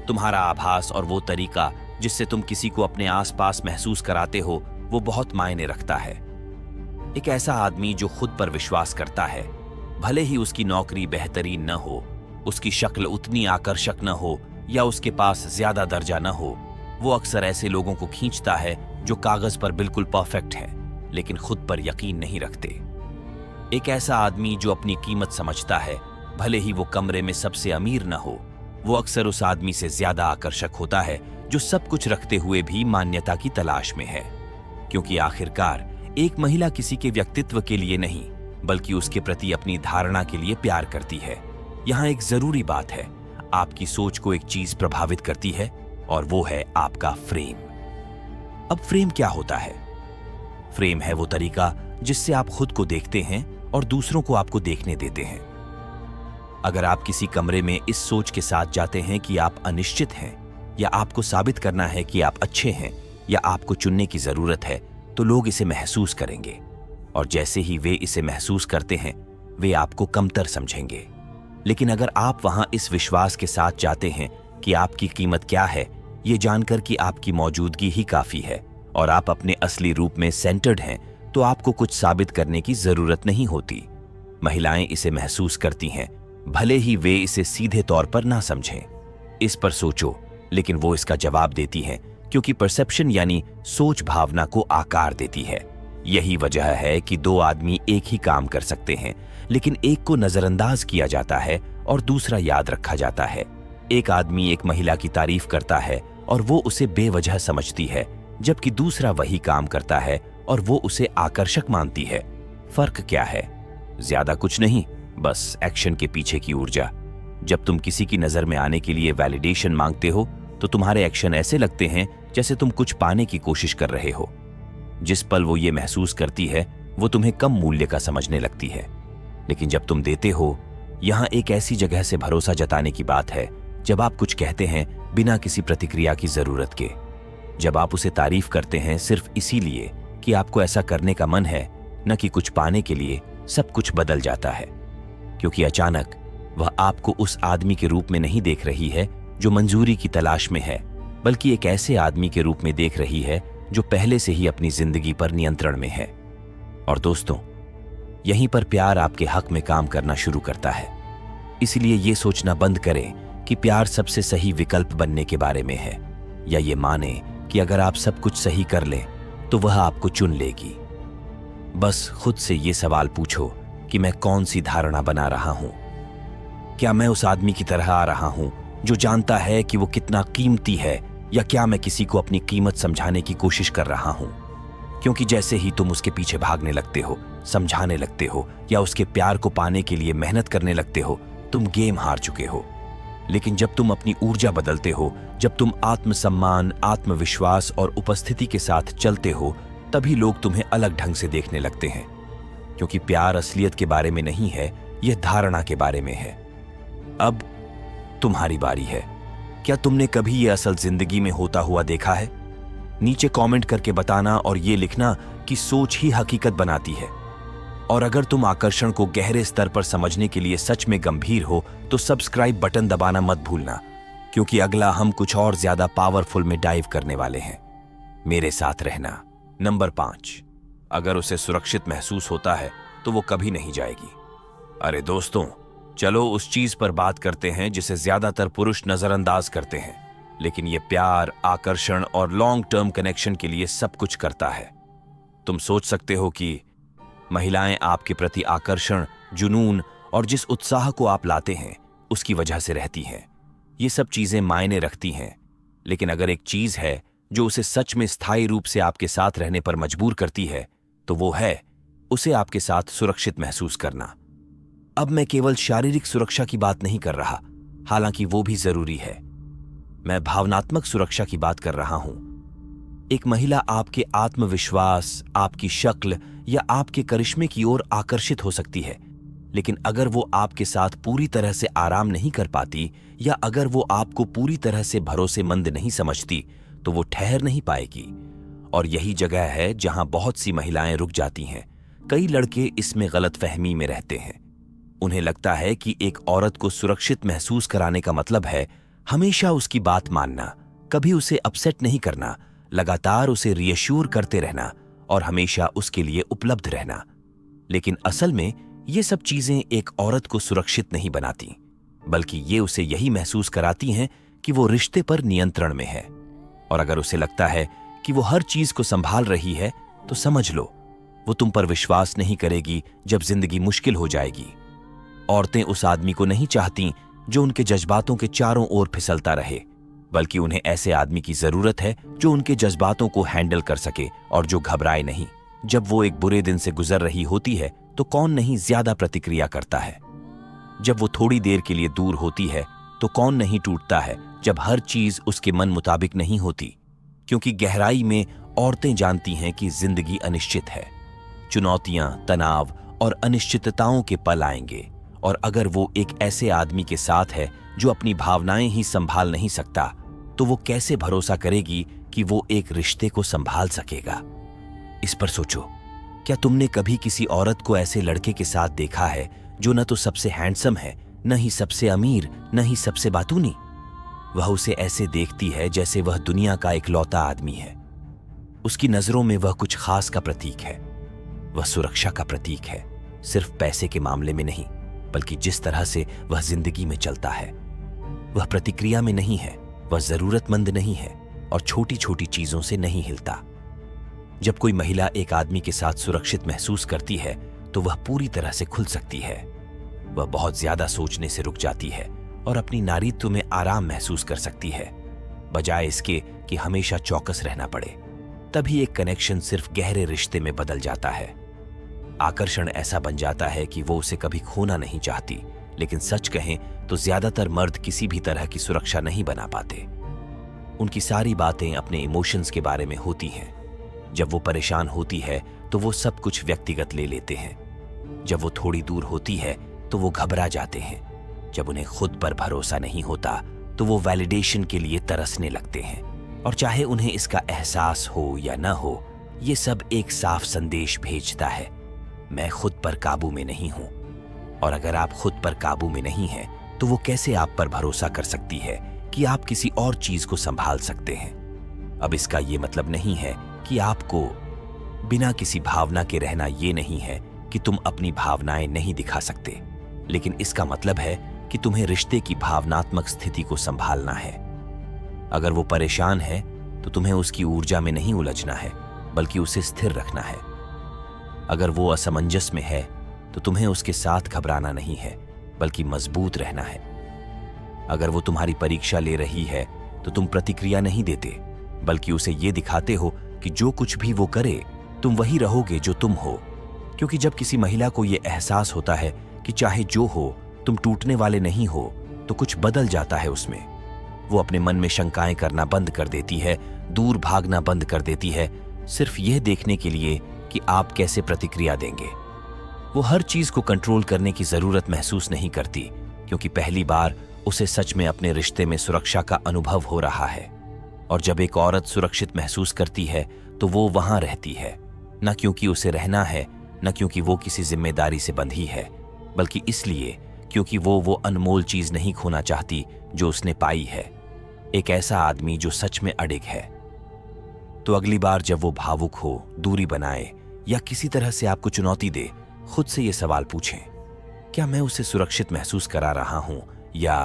तुम्हारा आभास और वो तरीका जिससे तुम किसी को अपने आसपास महसूस कराते हो वो बहुत मायने रखता है। एक ऐसा आदमी जो खुद पर विश्वास करता है, भले ही उसकी नौकरी बेहतरीन न हो, उसकी शक्ल उतनी आकर्षक न हो या उसके पास ज्यादा दर्जा न हो, वो अक्सर ऐसे लोगों को खींचता है जो कागज पर बिल्कुल परफेक्ट हैं लेकिन खुद पर यकीन नहीं रखते। एक ऐसा आदमी जो अपनी कीमत समझता है, भले ही वो कमरे में सबसे अमीर न हो, वो अक्सर उस आदमी से ज्यादा आकर्षक होता है जो सब कुछ रखते हुए भी मान्यता की तलाश में है। क्योंकि आखिरकार एक महिला किसी के व्यक्तित्व के लिए नहीं बल्कि उसके प्रति अपनी धारणा के लिए प्यार करती है। यहाँ एक जरूरी बात है, आपकी सोच को एक चीज प्रभावित करती है और वो है आपका फ्रेम। अब फ्रेम क्या होता है? फ्रेम है वो तरीका जिससे आप खुद को देखते हैं और दूसरों को आपको देखने देते हैं। अगर आप किसी कमरे में इस सोच के साथ जाते हैं कि आप अनिश्चित हैं या आपको साबित करना है कि आप अच्छे हैं या आपको चुनने की जरूरत है, तो लोग इसे महसूस करेंगे और जैसे ही वे इसे महसूस करते हैं वे आपको कमतर समझेंगे। लेकिन अगर आप वहां इस विश्वास के साथ जाते हैं कि आपकी कीमत क्या है, ये जानकर कि आपकी मौजूदगी ही काफी है और आप अपने असली रूप में सेंटर्ड हैं, तो आपको कुछ साबित करने की जरूरत नहीं होती। महिलाएं इसे महसूस करती हैं, भले ही वे इसे सीधे तौर पर ना समझें। इस पर सोचो, लेकिन वो इसका जवाब देती हैं क्योंकि परसेप्शन यानी सोच भावना को आकार देती है। यही वजह है कि दो आदमी एक ही काम कर सकते हैं लेकिन एक को नजरअंदाज किया जाता है और दूसरा याद रखा जाता है। एक आदमी एक महिला की तारीफ करता है और वो उसे बेवजह समझती है, जबकि दूसरा वही काम करता है और वो उसे आकर्षक मानती है। फर्क क्या है? ज्यादा कुछ नहीं, बस एक्शन के पीछे की ऊर्जा। जब तुम किसी की नजर में आने के लिए वैलिडेशन मांगते हो तो तुम्हारे एक्शन ऐसे लगते हैं जैसे तुम कुछ पाने की कोशिश कर रहे हो। जिस पल वो ये महसूस करती है वो तुम्हें कम मूल्य का समझने लगती है। लेकिन जब तुम देते हो, यहाँ एक ऐसी जगह से भरोसा जताने की बात है जब आप कुछ कहते हैं बिना किसी प्रतिक्रिया की जरूरत के। जब आप उसे तारीफ करते हैं सिर्फ इसीलिए कि आपको ऐसा करने का मन है, न कि कुछ पाने के लिए, सब कुछ बदल जाता है। क्योंकि अचानक वह आपको उस आदमी के रूप में नहीं देख रही है जो मंजूरी की तलाश में है, बल्कि एक ऐसे आदमी के रूप में देख रही है जो पहले से ही अपनी जिंदगी पर नियंत्रण में है। और दोस्तों, यहीं पर प्यार आपके हक में काम करना शुरू करता है। इसलिए ये सोचना बंद करें कि प्यार सबसे सही विकल्प बनने के बारे में है, या ये माने कि अगर आप सब कुछ सही कर लें तो वह आपको चुन लेगी। बस खुद से ये सवाल पूछो कि मैं कौन सी धारणा बना रहा हूं? क्या मैं उस आदमी की तरह आ रहा हूं जो जानता है कि वो कितना कीमती है, या क्या मैं किसी को अपनी कीमत समझाने की कोशिश कर रहा हूं? क्योंकि जैसे ही तुम उसके पीछे भागने लगते हो, समझाने लगते हो या उसके प्यार को पाने के लिए मेहनत करने लगते हो, तुम गेम हार चुके हो। लेकिन जब तुम अपनी ऊर्जा बदलते हो, जब तुम आत्मसम्मान, आत्मविश्वास और उपस्थिति के साथ चलते हो, तभी लोग तुम्हें अलग ढंग से देखने लगते हैं। क्योंकि प्यार असलियत के बारे में नहीं है, यह धारणा के बारे में है। अब तुम्हारी बारी है। क्या तुमने कभी यह असल जिंदगी में होता हुआ देखा है? नीचे कमेंट करके बताना और ये लिखना कि सोच ही हकीकत बनाती है। और अगर तुम आकर्षण को गहरे स्तर पर समझने के लिए सच में गंभीर हो तो सब्सक्राइब बटन दबाना मत भूलना, क्योंकि अगला हम कुछ और ज्यादा पावरफुल में डाइव करने वाले हैं। मेरे साथ रहना। नंबर 5, अगर उसे सुरक्षित महसूस होता है तो वो कभी नहीं जाएगी। अरे दोस्तों, चलो उस चीज पर बात करते हैं जिसे ज्यादातर पुरुष नजरअंदाज करते हैं, लेकिन ये प्यार, आकर्षण और लॉन्ग टर्म कनेक्शन के लिए सब कुछ करता है। तुम सोच सकते हो कि महिलाएं आपके प्रति आकर्षण, जुनून और जिस उत्साह को आप लाते हैं उसकी वजह से रहती हैं। ये सब चीजें मायने रखती हैं, लेकिन अगर एक चीज है जो उसे सच में स्थायी रूप से आपके साथ रहने पर मजबूर करती है, तो वो है उसे आपके साथ सुरक्षित महसूस करना। अब मैं केवल शारीरिक सुरक्षा की बात नहीं कर रहा, हालांकि वो भी जरूरी है। मैं भावनात्मक सुरक्षा की बात कर रहा हूं। एक महिला आपके आत्मविश्वास, आपकी शक्ल या आपके करिश्मे की ओर आकर्षित हो सकती है, लेकिन अगर वो आपके साथ पूरी तरह से आराम नहीं कर पाती या अगर वो आपको पूरी तरह से भरोसेमंद नहीं समझती तो वो ठहर नहीं पाएगी। और यही जगह है जहां बहुत सी महिलाएं रुक जाती हैं। कई लड़के इसमें गलतफहमी में रहते हैं। उन्हें लगता है कि एक औरत को सुरक्षित महसूस कराने का मतलब है हमेशा उसकी बात मानना, कभी उसे अपसेट नहीं करना, लगातार उसे रीअश्योर करते रहना और हमेशा उसके लिए उपलब्ध रहना। लेकिन असल में ये सब चीजें एक औरत को सुरक्षित नहीं बनाती, बल्कि ये उसे यही महसूस कराती हैं कि वो रिश्ते पर नियंत्रण में है। और अगर उसे लगता है कि वो हर चीज को संभाल रही है तो समझ लो वो तुम पर विश्वास नहीं करेगी जब जिंदगी मुश्किल हो जाएगी। औरतें उस आदमी को नहीं चाहती जो उनके जज्बातों के चारों ओर फिसलता रहे, बल्कि उन्हें ऐसे आदमी की जरूरत है जो उनके जज्बातों को हैंडल कर सके और जो घबराए नहीं। जब वो एक बुरे दिन से गुजर रही होती है तो कौन नहीं ज्यादा प्रतिक्रिया करता है। जब वो थोड़ी देर के लिए दूर होती है तो कौन नहीं टूटता है जब हर चीज उसके मन मुताबिक नहीं होती। क्योंकि गहराई में औरतें जानती हैं कि जिंदगी अनिश्चित है, चुनौतियां, तनाव और अनिश्चितताओं के पल आएंगे। और अगर वो एक ऐसे आदमी के साथ है जो अपनी भावनाएं ही संभाल नहीं सकता तो वो कैसे भरोसा करेगी कि वो एक रिश्ते को संभाल सकेगा। इस पर सोचो, क्या तुमने कभी किसी औरत को ऐसे लड़के के साथ देखा है जो न तो सबसे हैंडसम है, न ही सबसे अमीर, न ही सबसे बातूनी? वह उसे ऐसे देखती है जैसे वह दुनिया का इकलौता आदमी है। उसकी नजरों में वह कुछ खास का प्रतीक है, वह सुरक्षा का प्रतीक है, सिर्फ पैसे के मामले में नहीं बल्कि जिस तरह से वह जिंदगी में चलता है। वह प्रतिक्रिया में नहीं है, वह जरूरतमंद नहीं है और छोटी छोटी चीजों से नहीं हिलता। जब कोई महिला एक आदमी के साथ सुरक्षित महसूस करती है तो वह पूरी तरह से खुल सकती है। वह बहुत ज्यादा सोचने से रुक जाती है और अपनी नारीत्व में आराम महसूस कर सकती है, बजाय इसके कि हमेशा चौकस रहना पड़े। तभी एक कनेक्शन सिर्फ गहरे रिश्ते में बदल जाता है। आकर्षण ऐसा बन जाता है कि वो उसे कभी खोना नहीं चाहती। लेकिन सच कहें तो ज्यादातर मर्द किसी भी तरह की सुरक्षा नहीं बना पाते। उनकी सारी बातें अपने इमोशंस के बारे में होती हैं। जब वो परेशान होती है तो वो सब कुछ व्यक्तिगत ले लेते हैं। जब वो थोड़ी दूर होती है तो वो घबरा जाते हैं। जब उन्हें खुद पर भरोसा नहीं होता तो वो वैलिडेशन के लिए तरसने लगते हैं। और चाहे उन्हें इसका एहसास हो या न हो, ये सब एक साफ संदेश भेजता है, मैं खुद पर काबू में नहीं हूं। और अगर आप खुद पर काबू में नहीं हैं तो वो कैसे आप पर भरोसा कर सकती है कि आप किसी और चीज को संभाल सकते हैं। अब इसका ये मतलब नहीं है कि आपको बिना किसी भावना के रहना ये नहीं है कि तुम अपनी भावनाएं नहीं दिखा सकते, लेकिन इसका मतलब है कि तुम्हें रिश्ते की भावनात्मक स्थिति को संभालना है। अगर वो परेशान है तो तुम्हें उसकी ऊर्जा में नहीं उलझना है बल्कि उसे स्थिर रखना है। अगर वो असमंजस में है तो तुम्हें उसके साथ घबराना नहीं है बल्कि मजबूत रहना है। अगर वो तुम्हारी परीक्षा ले रही है तो तुम प्रतिक्रिया नहीं देते बल्कि उसे ये दिखाते हो कि जो कुछ भी वो करे तुम वही रहोगे जो तुम हो। क्योंकि जब किसी महिला को ये एहसास होता है कि चाहे जो हो तुम टूटने वाले नहीं हो तो कुछ बदल जाता है उसमें। वो अपने मन में शंकाएं करना बंद कर देती है, दूर भागना बंद कर देती है, सिर्फ यह देखने के लिए कि आप कैसे प्रतिक्रिया देंगे। वो हर चीज को कंट्रोल करने की जरूरत महसूस नहीं करती, क्योंकि पहली बार उसे सच में अपने रिश्ते में सुरक्षा का अनुभव हो रहा है। और जब एक औरत सुरक्षित महसूस करती है तो वो वहां रहती है, न क्योंकि उसे रहना है, न क्योंकि वो किसी जिम्मेदारी से बंधी है, बल्कि इसलिए क्योंकि वो अनमोल चीज नहीं खोना चाहती जो उसने पाई है, एक ऐसा आदमी जो सच में अडिग है। तो अगली बार जब वो भावुक हो, दूरी बनाए या किसी तरह से आपको चुनौती दे, खुद से ये सवाल पूछें, क्या मैं उसे सुरक्षित महसूस करा रहा हूं या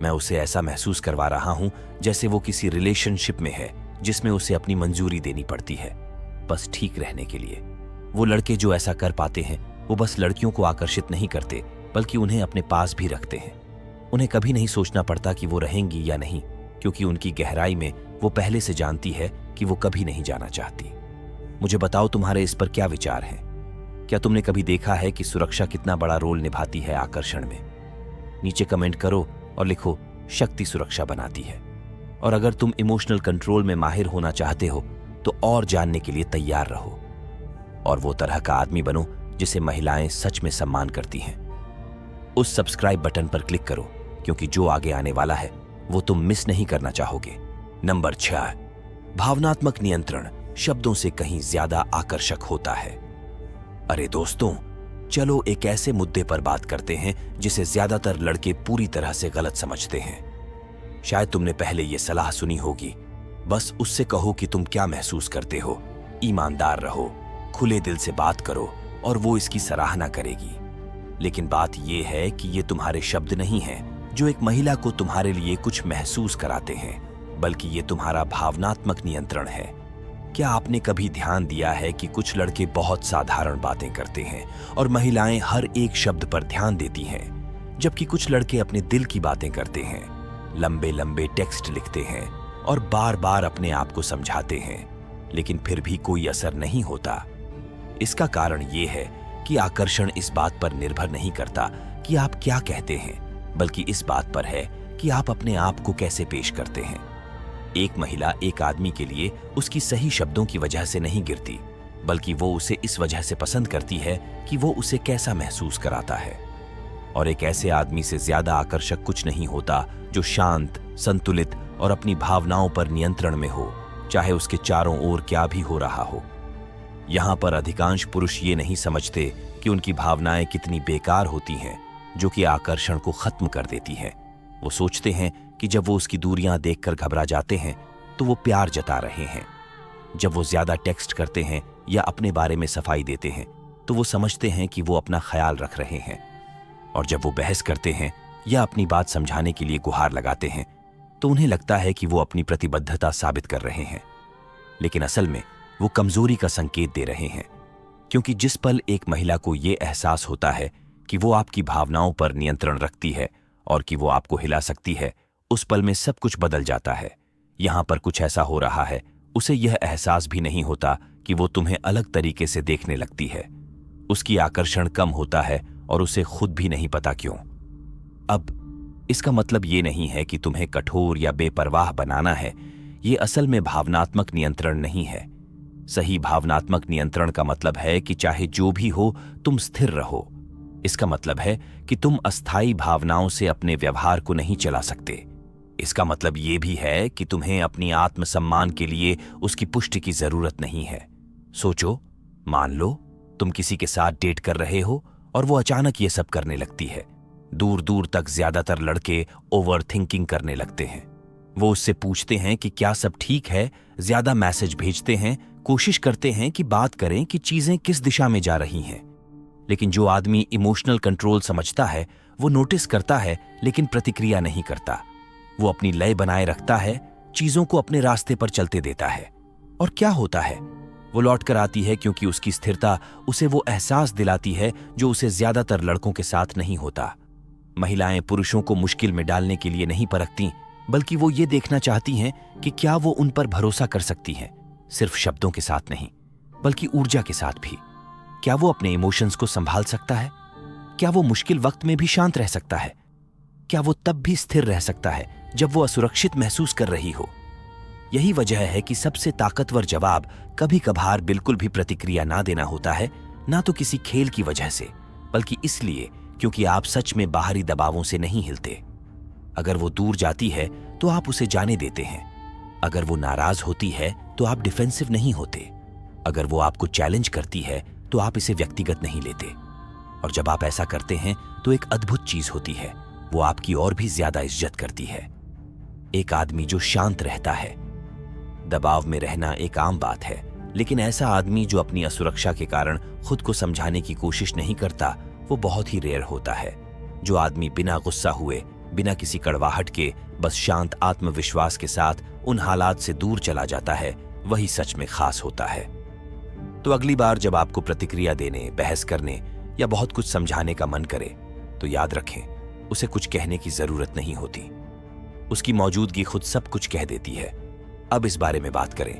मैं उसे ऐसा महसूस करवा रहा हूं जैसे वो किसी रिलेशनशिप में है जिसमें उसे अपनी मंजूरी देनी पड़ती है बस ठीक रहने के लिए। वो लड़के जो ऐसा कर पाते हैं वो बस लड़कियों को आकर्षित नहीं करते बल्कि उन्हें अपने पास भी रखते हैं। उन्हें कभी नहीं सोचना पड़ता कि वो रहेंगी या नहीं, क्योंकि उनकी गहराई में वो पहले से जानती है कि वो कभी नहीं जाना चाहती। मुझे बताओ तुम्हारे इस पर क्या विचार हैं? क्या तुमने कभी देखा है कि सुरक्षा कितना बड़ा रोल निभाती है आकर्षण में? नीचे कमेंट करो और लिखो, शक्ति सुरक्षा बनाती है। और अगर तुम इमोशनल कंट्रोल में माहिर होना चाहते हो तो और जानने के लिए तैयार रहो और वो तरह का आदमी बनो जिसे महिलाएं सच में सम्मान करती हैं। उस सब्सक्राइब बटन पर क्लिक करो क्योंकि जो आगे आने वाला है वो तुम मिस नहीं करना चाहोगे। नंबर 6, भावनात्मक नियंत्रण शब्दों से कहीं ज्यादा आकर्षक होता है। अरे दोस्तों, चलो एक ऐसे मुद्दे पर बात करते हैं जिसे ज्यादातर लड़के पूरी तरह से गलत समझते हैं। शायद तुमने पहले ये सलाह सुनी होगी, बस उससे कहो कि तुम क्या महसूस करते हो, ईमानदार रहो, खुले दिल से बात करो और वो इसकी सराहना करेगी। लेकिन बात यह है कि ये तुम्हारे शब्द नहीं हैं जो एक महिला को तुम्हारे लिए कुछ महसूस कराते हैं, बल्कि ये तुम्हारा भावनात्मक नियंत्रण है। क्या आपने कभी ध्यान दिया है कि कुछ लड़के बहुत साधारण बातें करते हैं और महिलाएं हर एक शब्द पर ध्यान देती हैं, जबकि कुछ लड़के अपने दिल की बातें करते हैं, लंबे लंबे टेक्स्ट लिखते हैं और बार बार अपने आप को समझाते हैं, लेकिन फिर भी कोई असर नहीं होता। इसका कारण ये है कि आकर्षण इस बात पर निर्भर नहीं करता कि आप क्या कहते हैं, बल्कि इस बात पर है कि आप अपने आप को कैसे पेश करते हैं। एक महिला एक आदमी के लिए उसकी सही शब्दों की वजह से नहीं गिरती, बल्कि वो उसे इस वजह से पसंद करती है कि वो उसे कैसा महसूस कराता है। और एक ऐसे आदमी से ज्यादा आकर्षक कुछ नहीं होता जो शांत, संतुलित और अपनी भावनाओं पर नियंत्रण में हो, चाहे उसके चारों ओर क्या भी हो रहा हो। यहां पर अधिकांश पुरुष ये नहीं समझते कि उनकी भावनाएं कितनी बेकार होती हैं, जो कि आकर्षण को खत्म कर देती हैं। वो सोचते हैं कि जब वो उसकी दूरियां देखकर घबरा जाते हैं तो वो प्यार जता रहे हैं। जब वो ज्यादा टेक्स्ट करते हैं या अपने बारे में सफाई देते हैं तो वो समझते हैं कि वो अपना ख्याल रख रहे हैं। और जब वो बहस करते हैं या अपनी बात समझाने के लिए गुहार लगाते हैं तो उन्हें लगता है कि वो अपनी प्रतिबद्धता साबित कर रहे हैं, लेकिन असल में वो कमजोरी का संकेत दे रहे हैं। क्योंकि जिस पल एक महिला को ये एहसास होता है कि वो आपकी भावनाओं पर नियंत्रण रखती है और कि वो आपको हिला सकती है, उस पल में सब कुछ बदल जाता है। यहां पर कुछ ऐसा हो रहा है, उसे यह एहसास भी नहीं होता कि वो तुम्हें अलग तरीके से देखने लगती है। उसकी आकर्षण कम होता है और उसे खुद भी नहीं पता क्यों। अब इसका मतलब ये नहीं है कि तुम्हें कठोर या बेपरवाह बनाना है। ये असल में भावनात्मक नियंत्रण नहीं है। सही भावनात्मक नियंत्रण का मतलब है कि चाहे जो भी हो तुम स्थिर रहो। इसका मतलब है कि तुम अस्थायी भावनाओं से अपने व्यवहार को नहीं चला सकते। इसका मतलब ये भी है कि तुम्हें अपनी आत्मसम्मान के लिए उसकी पुष्टि की जरूरत नहीं है। सोचो, मान लो तुम किसी के साथ डेट कर रहे हो और वो अचानक ये सब करने लगती है। दूर दूर तक ज्यादातर लड़के ओवर थिंकिंग करने लगते हैं। वो उससे पूछते हैं कि क्या सब ठीक है, ज्यादा मैसेज भेजते हैं, कोशिश करते हैं कि बात करें कि चीजें किस दिशा में जा रही हैं। लेकिन जो आदमी इमोशनल कंट्रोल समझता है वो नोटिस करता है लेकिन प्रतिक्रिया नहीं करता। वो अपनी लय बनाए रखता है, चीजों को अपने रास्ते पर चलते देता है। और क्या होता है, वो लौट कर आती है क्योंकि उसकी स्थिरता उसे वो एहसास दिलाती है जो उसे ज्यादातर लड़कों के साथ नहीं होता। महिलाएं पुरुषों को मुश्किल में डालने के लिए नहीं परखती, बल्कि वो ये देखना चाहती हैं कि क्या वो उन पर भरोसा कर सकती हैं, सिर्फ शब्दों के साथ नहीं बल्कि ऊर्जा के साथ भी। क्या वो अपने इमोशंस को संभाल सकता है? क्या वो मुश्किल वक्त में भी शांत रह सकता है? क्या वो तब भी स्थिर रह सकता है जब वो असुरक्षित महसूस कर रही हो? यही वजह है कि सबसे ताकतवर जवाब कभी कभार बिल्कुल भी प्रतिक्रिया ना देना होता है, ना तो किसी खेल की वजह से, बल्कि इसलिए क्योंकि आप सच में बाहरी दबावों से नहीं हिलते। अगर वो दूर जाती है तो आप उसे जाने देते हैं। अगर वो नाराज होती है तो आप डिफेंसिव नहीं होते। अगर वो आपको चैलेंज करती है तो आप इसे व्यक्तिगत नहीं लेते। और जब आप ऐसा करते हैं तो एक अद्भुत चीज होती है, वो आपकी और भी ज्यादा इज्जत करती है। एक आदमी जो शांत रहता है, दबाव में रहना एक आम बात है, लेकिन ऐसा आदमी जो अपनी असुरक्षा के कारण खुद को समझाने की कोशिश नहीं करता, वो बहुत ही रेयर होता है। जो आदमी बिना गुस्सा हुए, बिना किसी कड़वाहट के, बस शांत आत्मविश्वास के साथ उन हालात से दूर चला जाता है, वही सच में खास होता है। तो अगली बार जब आपको प्रतिक्रिया देने, बहस करने या बहुत कुछ समझाने का मन करे तो याद रखें, उसे कुछ कहने की जरूरत नहीं होती। उसकी मौजूदगी खुद सब कुछ कह देती है। अब इस बारे में बात करें,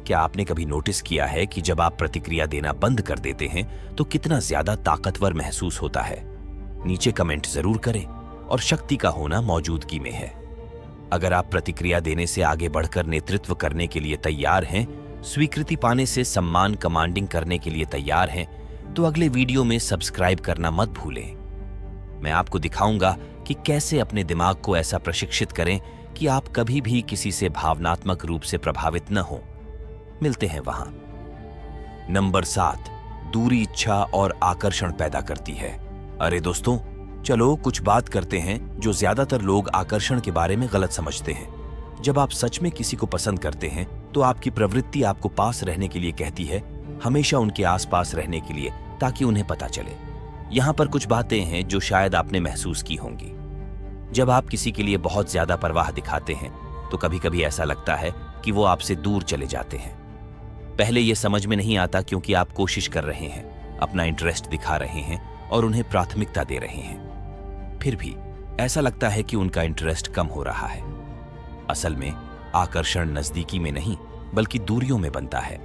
क्या आपने कभी नोटिस किया है कि जब आप प्रतिक्रिया देना बंद कर देते हैं तो कितना ज्यादा ताकतवर महसूस होता है? नीचे कमेंट जरूर करें, और शक्ति का होना मौजूदगी में है। अगर आप प्रतिक्रिया देने से आगे बढ़कर नेतृत्व करने के लिए तैयार हैं, स्वीकृति पाने से सम्मान कमांडिंग करने के लिए तैयार हैं, तो अगले वीडियो में सब्सक्राइब करना मत भूलें। मैं आपको दिखाऊंगा कि कैसे अपने दिमाग को ऐसा प्रशिक्षित करें कि आप कभी भी किसी से भावनात्मक रूप से प्रभावित न हो। मिलते हैं वहां। नंबर 7, दूरी इच्छा और आकर्षण पैदा करती है। अरे दोस्तों, चलो कुछ बात करते हैं जो ज्यादातर लोग आकर्षण के बारे में गलत समझते हैं। जब आप सच में किसी को पसंद करते हैं तो आपकी प्रवृत्ति आपको पास रहने के लिए कहती है, हमेशा उनके आसपास रहने के लिए, ताकि उन्हें पता चले। यहां पर कुछ बातें हैं जो शायद आपने महसूस की होंगी। जब आप किसी के लिए बहुत ज्यादा परवाह दिखाते हैं तो कभी कभी ऐसा लगता है कि वो आपसे दूर चले जाते हैं। पहले यह समझ में नहीं आता क्योंकि आप कोशिश कर रहे हैं, अपना इंटरेस्ट दिखा रहे हैं और उन्हें प्राथमिकता दे रहे हैं। फिर भी ऐसा लगता है कि उनका इंटरेस्ट कम हो रहा है। असल में आकर्षण नजदीकी में नहीं बल्कि दूरियों में बनता है।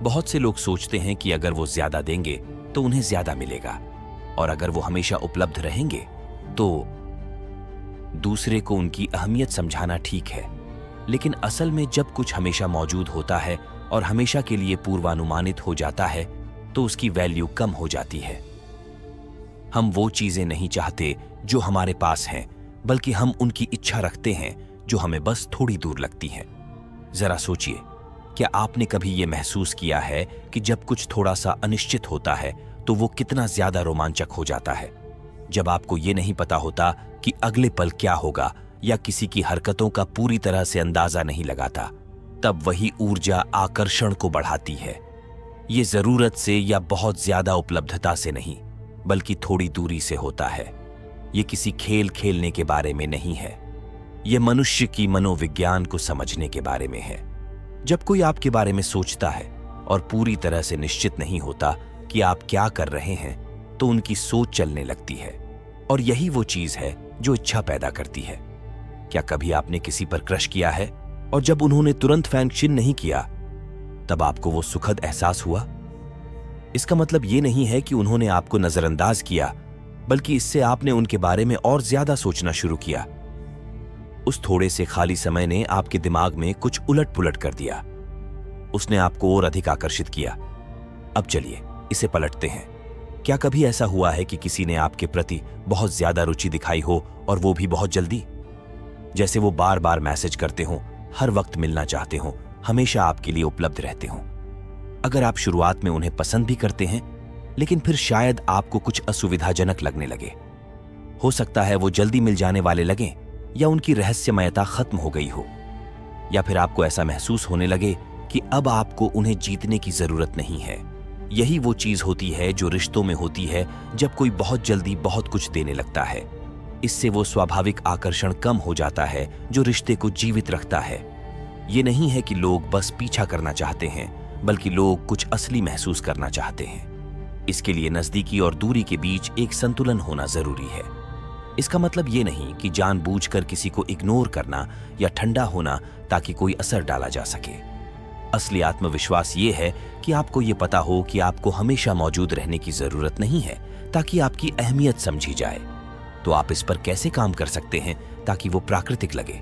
बहुत से लोग सोचते हैं कि अगर वो ज्यादा देंगे तो उन्हें ज्यादा मिलेगा, और अगर वो हमेशा उपलब्ध रहेंगे तो दूसरे को उनकी अहमियत समझाना ठीक है। लेकिन असल में जब कुछ हमेशा मौजूद होता है और हमेशा के लिए पूर्वानुमानित हो जाता है तो उसकी वैल्यू कम हो जाती है। हम वो चीजें नहीं चाहते जो हमारे पास हैं, बल्कि हम उनकी इच्छा रखते हैं जो हमें बस थोड़ी दूर लगती हैं। जरा सोचिए, क्या आपने कभी ये महसूस किया है कि जब कुछ थोड़ा सा अनिश्चित होता है तो वो कितना ज्यादा रोमांचक हो जाता है? जब आपको ये नहीं पता होता कि अगले पल क्या होगा या किसी की हरकतों का पूरी तरह से अंदाजा नहीं लगाता, तब वही ऊर्जा आकर्षण को बढ़ाती है। ये जरूरत से या बहुत ज्यादा उपलब्धता से नहीं, बल्कि थोड़ी दूरी से होता है। ये किसी खेल खेलने के बारे में नहीं है, ये मनुष्य की मनोविज्ञान को समझने के बारे में है। जब कोई आपके बारे में सोचता है और पूरी तरह से निश्चित नहीं होता कि आप क्या कर रहे हैं, तो उनकी सोच चलने लगती है, और यही वो चीज है जो इच्छा पैदा करती है। क्या कभी आपने किसी पर क्रश किया है और जब उन्होंने तुरंत फैन चिन्ह नहीं किया तब आपको वो सुखद एहसास हुआ? इसका मतलब ये नहीं है कि उन्होंने आपको नजरअंदाज किया, बल्कि इससे आपने उनके बारे में और ज्यादा सोचना शुरू किया। उस थोड़े से खाली समय ने आपके दिमाग में कुछ उलट पुलट कर दिया। उसने आपको और अधिक आकर्षित किया। अब चलिए इसे पलटते हैं। क्या कभी ऐसा हुआ है कि किसी ने आपके प्रति बहुत ज्यादा रुचि दिखाई हो, और वो भी बहुत जल्दी? जैसे वो बार बार मैसेज करते हो, हर वक्त मिलना चाहते हो, हमेशा आपके लिए उपलब्ध रहते हो। अगर आप शुरुआत में उन्हें पसंद भी करते हैं, लेकिन फिर शायद आपको कुछ असुविधाजनक लगने लगे। हो सकता है वो जल्दी मिल जाने वाले लगें, या उनकी रहस्यमयता खत्म हो गई हो, या फिर आपको ऐसा महसूस होने लगे कि अब आपको उन्हें जीतने की जरूरत नहीं है। यही वो चीज होती है जो रिश्तों में होती है जब कोई बहुत जल्दी बहुत कुछ देने लगता है। इससे वो स्वाभाविक आकर्षण कम हो जाता है जो रिश्ते को जीवित रखता है। ये नहीं है कि लोग बस पीछा करना चाहते हैं, बल्कि लोग कुछ असली महसूस करना चाहते हैं। इसके लिए नजदीकी और दूरी के बीच एक संतुलन होना जरूरी है। इसका मतलब ये नहीं कि जानबूझकर किसी को इग्नोर करना या ठंडा होना ताकि कोई असर डाला जा सके। असली आत्मविश्वास ये है कि आपको ये पता हो कि आपको हमेशा मौजूद रहने की जरूरत नहीं है ताकि आपकी अहमियत समझी जाए। तो आप इस पर कैसे काम कर सकते हैं ताकि वो प्राकृतिक लगे?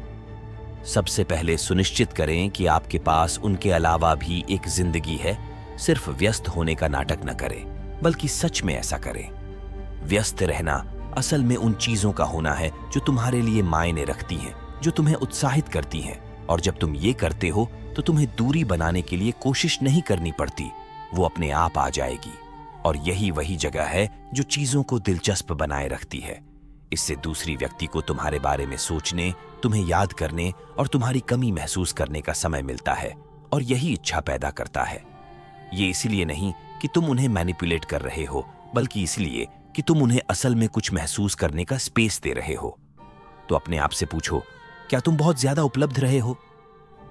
सबसे पहले सुनिश्चित करें कि आपके पास उनके अलावा भी एक जिंदगी है। सिर्फ व्यस्त होने का नाटक न करें, बल्कि सच में ऐसा करें। व्यस्त रहना असल में उन चीजों का होना है जो तुम्हारे लिए मायने रखती हैं, जो तुम्हें उत्साहित करती हैं, और जब तुम ये करते हो तो तुम्हें दूरी बनाने के लिए कोशिश नहीं करनी पड़ती, वो अपने आप आ जाएगी। और यही वही जगह है जो चीजों को दिलचस्प बनाए रखती है। इससे दूसरी व्यक्ति को तुम्हारे बारे में सोचने, तुम्हें याद करने और तुम्हारी कमी महसूस करने का समय मिलता है, और यही इच्छा पैदा करता है। ये इसलिए नहीं कि तुम उन्हें मैनिपुलेट कर रहे हो, बल्कि इसलिए कि तुम उन्हें असल में कुछ महसूस करने का स्पेस दे रहे हो। तो अपने आप से पूछो, क्या तुम बहुत ज्यादा उपलब्ध रहे हो?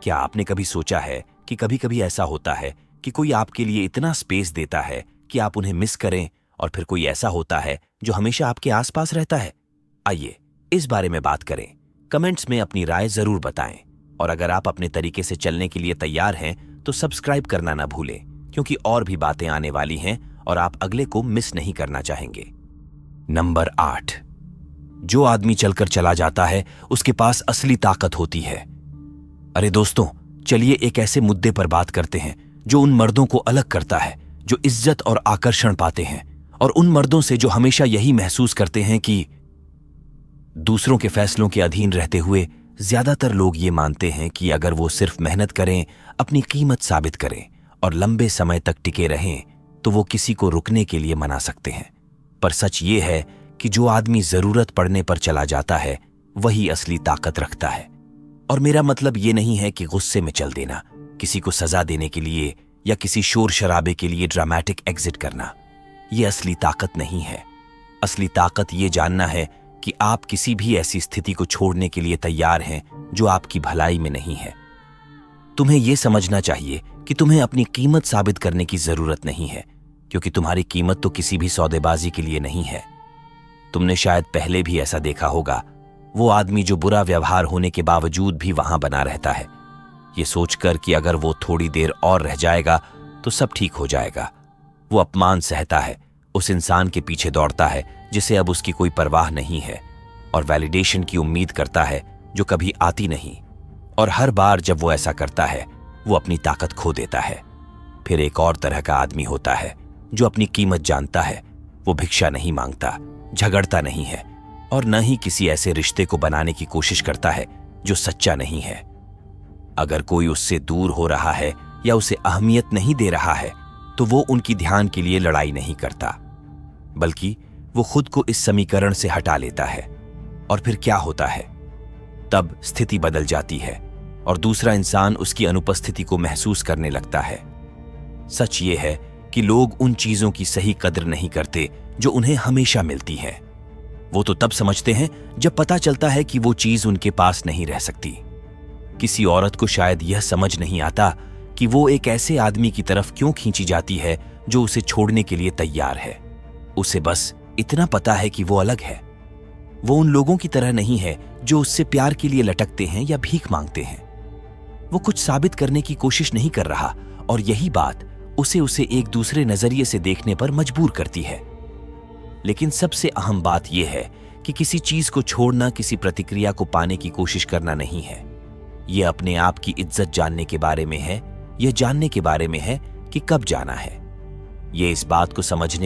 क्या आपने कभी सोचा है कि कभी कभी ऐसा होता है कि कोई आपके लिए इतना स्पेस देता है कि आप उन्हें मिस करें, और फिर कोई ऐसा होता है जो हमेशा आपके आसपास रहता है? आइए इस बारे में बात करें। कमेंट्स में अपनी राय जरूर बताएं, और अगर आप अपने तरीके से चलने के लिए तैयार हैं तो सब्सक्राइब करना ना भूलें, क्योंकि और भी बातें आने वाली हैं और आप अगले को मिस नहीं करना चाहेंगे। नंबर 8, जो आदमी चलकर चला जाता है उसके पास असली ताकत होती है। अरे दोस्तों, चलिए एक ऐसे मुद्दे पर बात करते हैं जो उन मर्दों को अलग करता है जो इज्जत और आकर्षण पाते हैं, और उन मर्दों से जो हमेशा यही महसूस करते हैं कि दूसरों के फैसलों के अधीन रहते हुए ज्यादातर लोग ये मानते हैं कि अगर वो सिर्फ मेहनत करें, अपनी कीमत साबित करें और लंबे समय तक टिके रहें तो वो किसी को रुकने के लिए मना सकते हैं। पर सच ये है कि जो आदमी जरूरत पड़ने पर चला जाता है वही असली ताकत रखता है। और मेरा मतलब ये नहीं है कि गुस्से में चल देना, किसी को सजा देने के लिए या किसी शोर शराबे के लिए ड्रामेटिक एग्जिट करना। ये असली ताकत नहीं है। असली ताकत ये जानना है कि आप किसी भी ऐसी स्थिति को छोड़ने के लिए तैयार हैं जो आपकी भलाई में नहीं है। तुम्हें यह समझना चाहिए कि तुम्हें अपनी कीमत साबित करने की जरूरत नहीं है, क्योंकि तुम्हारी कीमत तो किसी भी सौदेबाजी के लिए नहीं है। तुमने शायद पहले भी ऐसा देखा होगा, वो आदमी जो बुरा व्यवहार होने के बावजूद भी वहां बना रहता है, ये सोचकर कि अगर वो थोड़ी देर और रह जाएगा तो सब ठीक हो जाएगा। वो अपमान सहता है, उस इंसान के पीछे दौड़ता है जिसे अब उसकी कोई परवाह नहीं है, और वैलिडेशन की उम्मीद करता है जो कभी आती नहीं। और हर बार जब वो ऐसा करता है वो अपनी ताकत खो देता है। फिर एक और तरह का आदमी होता है जो अपनी कीमत जानता है। वो भिक्षा नहीं मांगता, झगड़ता नहीं है, और न ही किसी ऐसे रिश्ते को बनाने की कोशिश करता है जो सच्चा नहीं है। अगर कोई उससे दूर हो रहा है या उसे अहमियत नहीं दे रहा है तो वो उनकी ध्यान के लिए लड़ाई नहीं करता, बल्कि वो खुद को इस समीकरण से हटा लेता है। और फिर क्या होता है? तब स्थिति बदल जाती है और दूसरा इंसान उसकी अनुपस्थिति को महसूस करने लगता है। सच ये है कि लोग उन चीजों की सही कद्र नहीं करते जो उन्हें हमेशा मिलती हैं। वो तो तब समझते हैं जब पता चलता है कि वो चीज उनके पास नहीं रह सकती। किसी औरत को शायद यह समझ नहीं आता कि वो एक ऐसे आदमी की तरफ क्यों खींची जाती है जो उसे छोड़ने के लिए तैयार है। उसे बस इतना पता है कि वो अलग है। वो उन लोगों की तरह नहीं है जो उससे प्यार के लिए लटकते हैं या भीख मांगते हैं। वो कुछ साबित करने की कोशिश नहीं कर रहा, और यही बात उसे एक दूसरे नजरिए से देखने पर मजबूर करती है। लेकिन सबसे अहम बात यह है कि किसी चीज को छोड़ना किसी प्रतिक्रिया को पाने की कोशिश करना नहीं है। यह अपने आप की इज्जत जानने के बारे में है, यह जानने के बारे में है कि कब जाना है। यह इस बात को समझने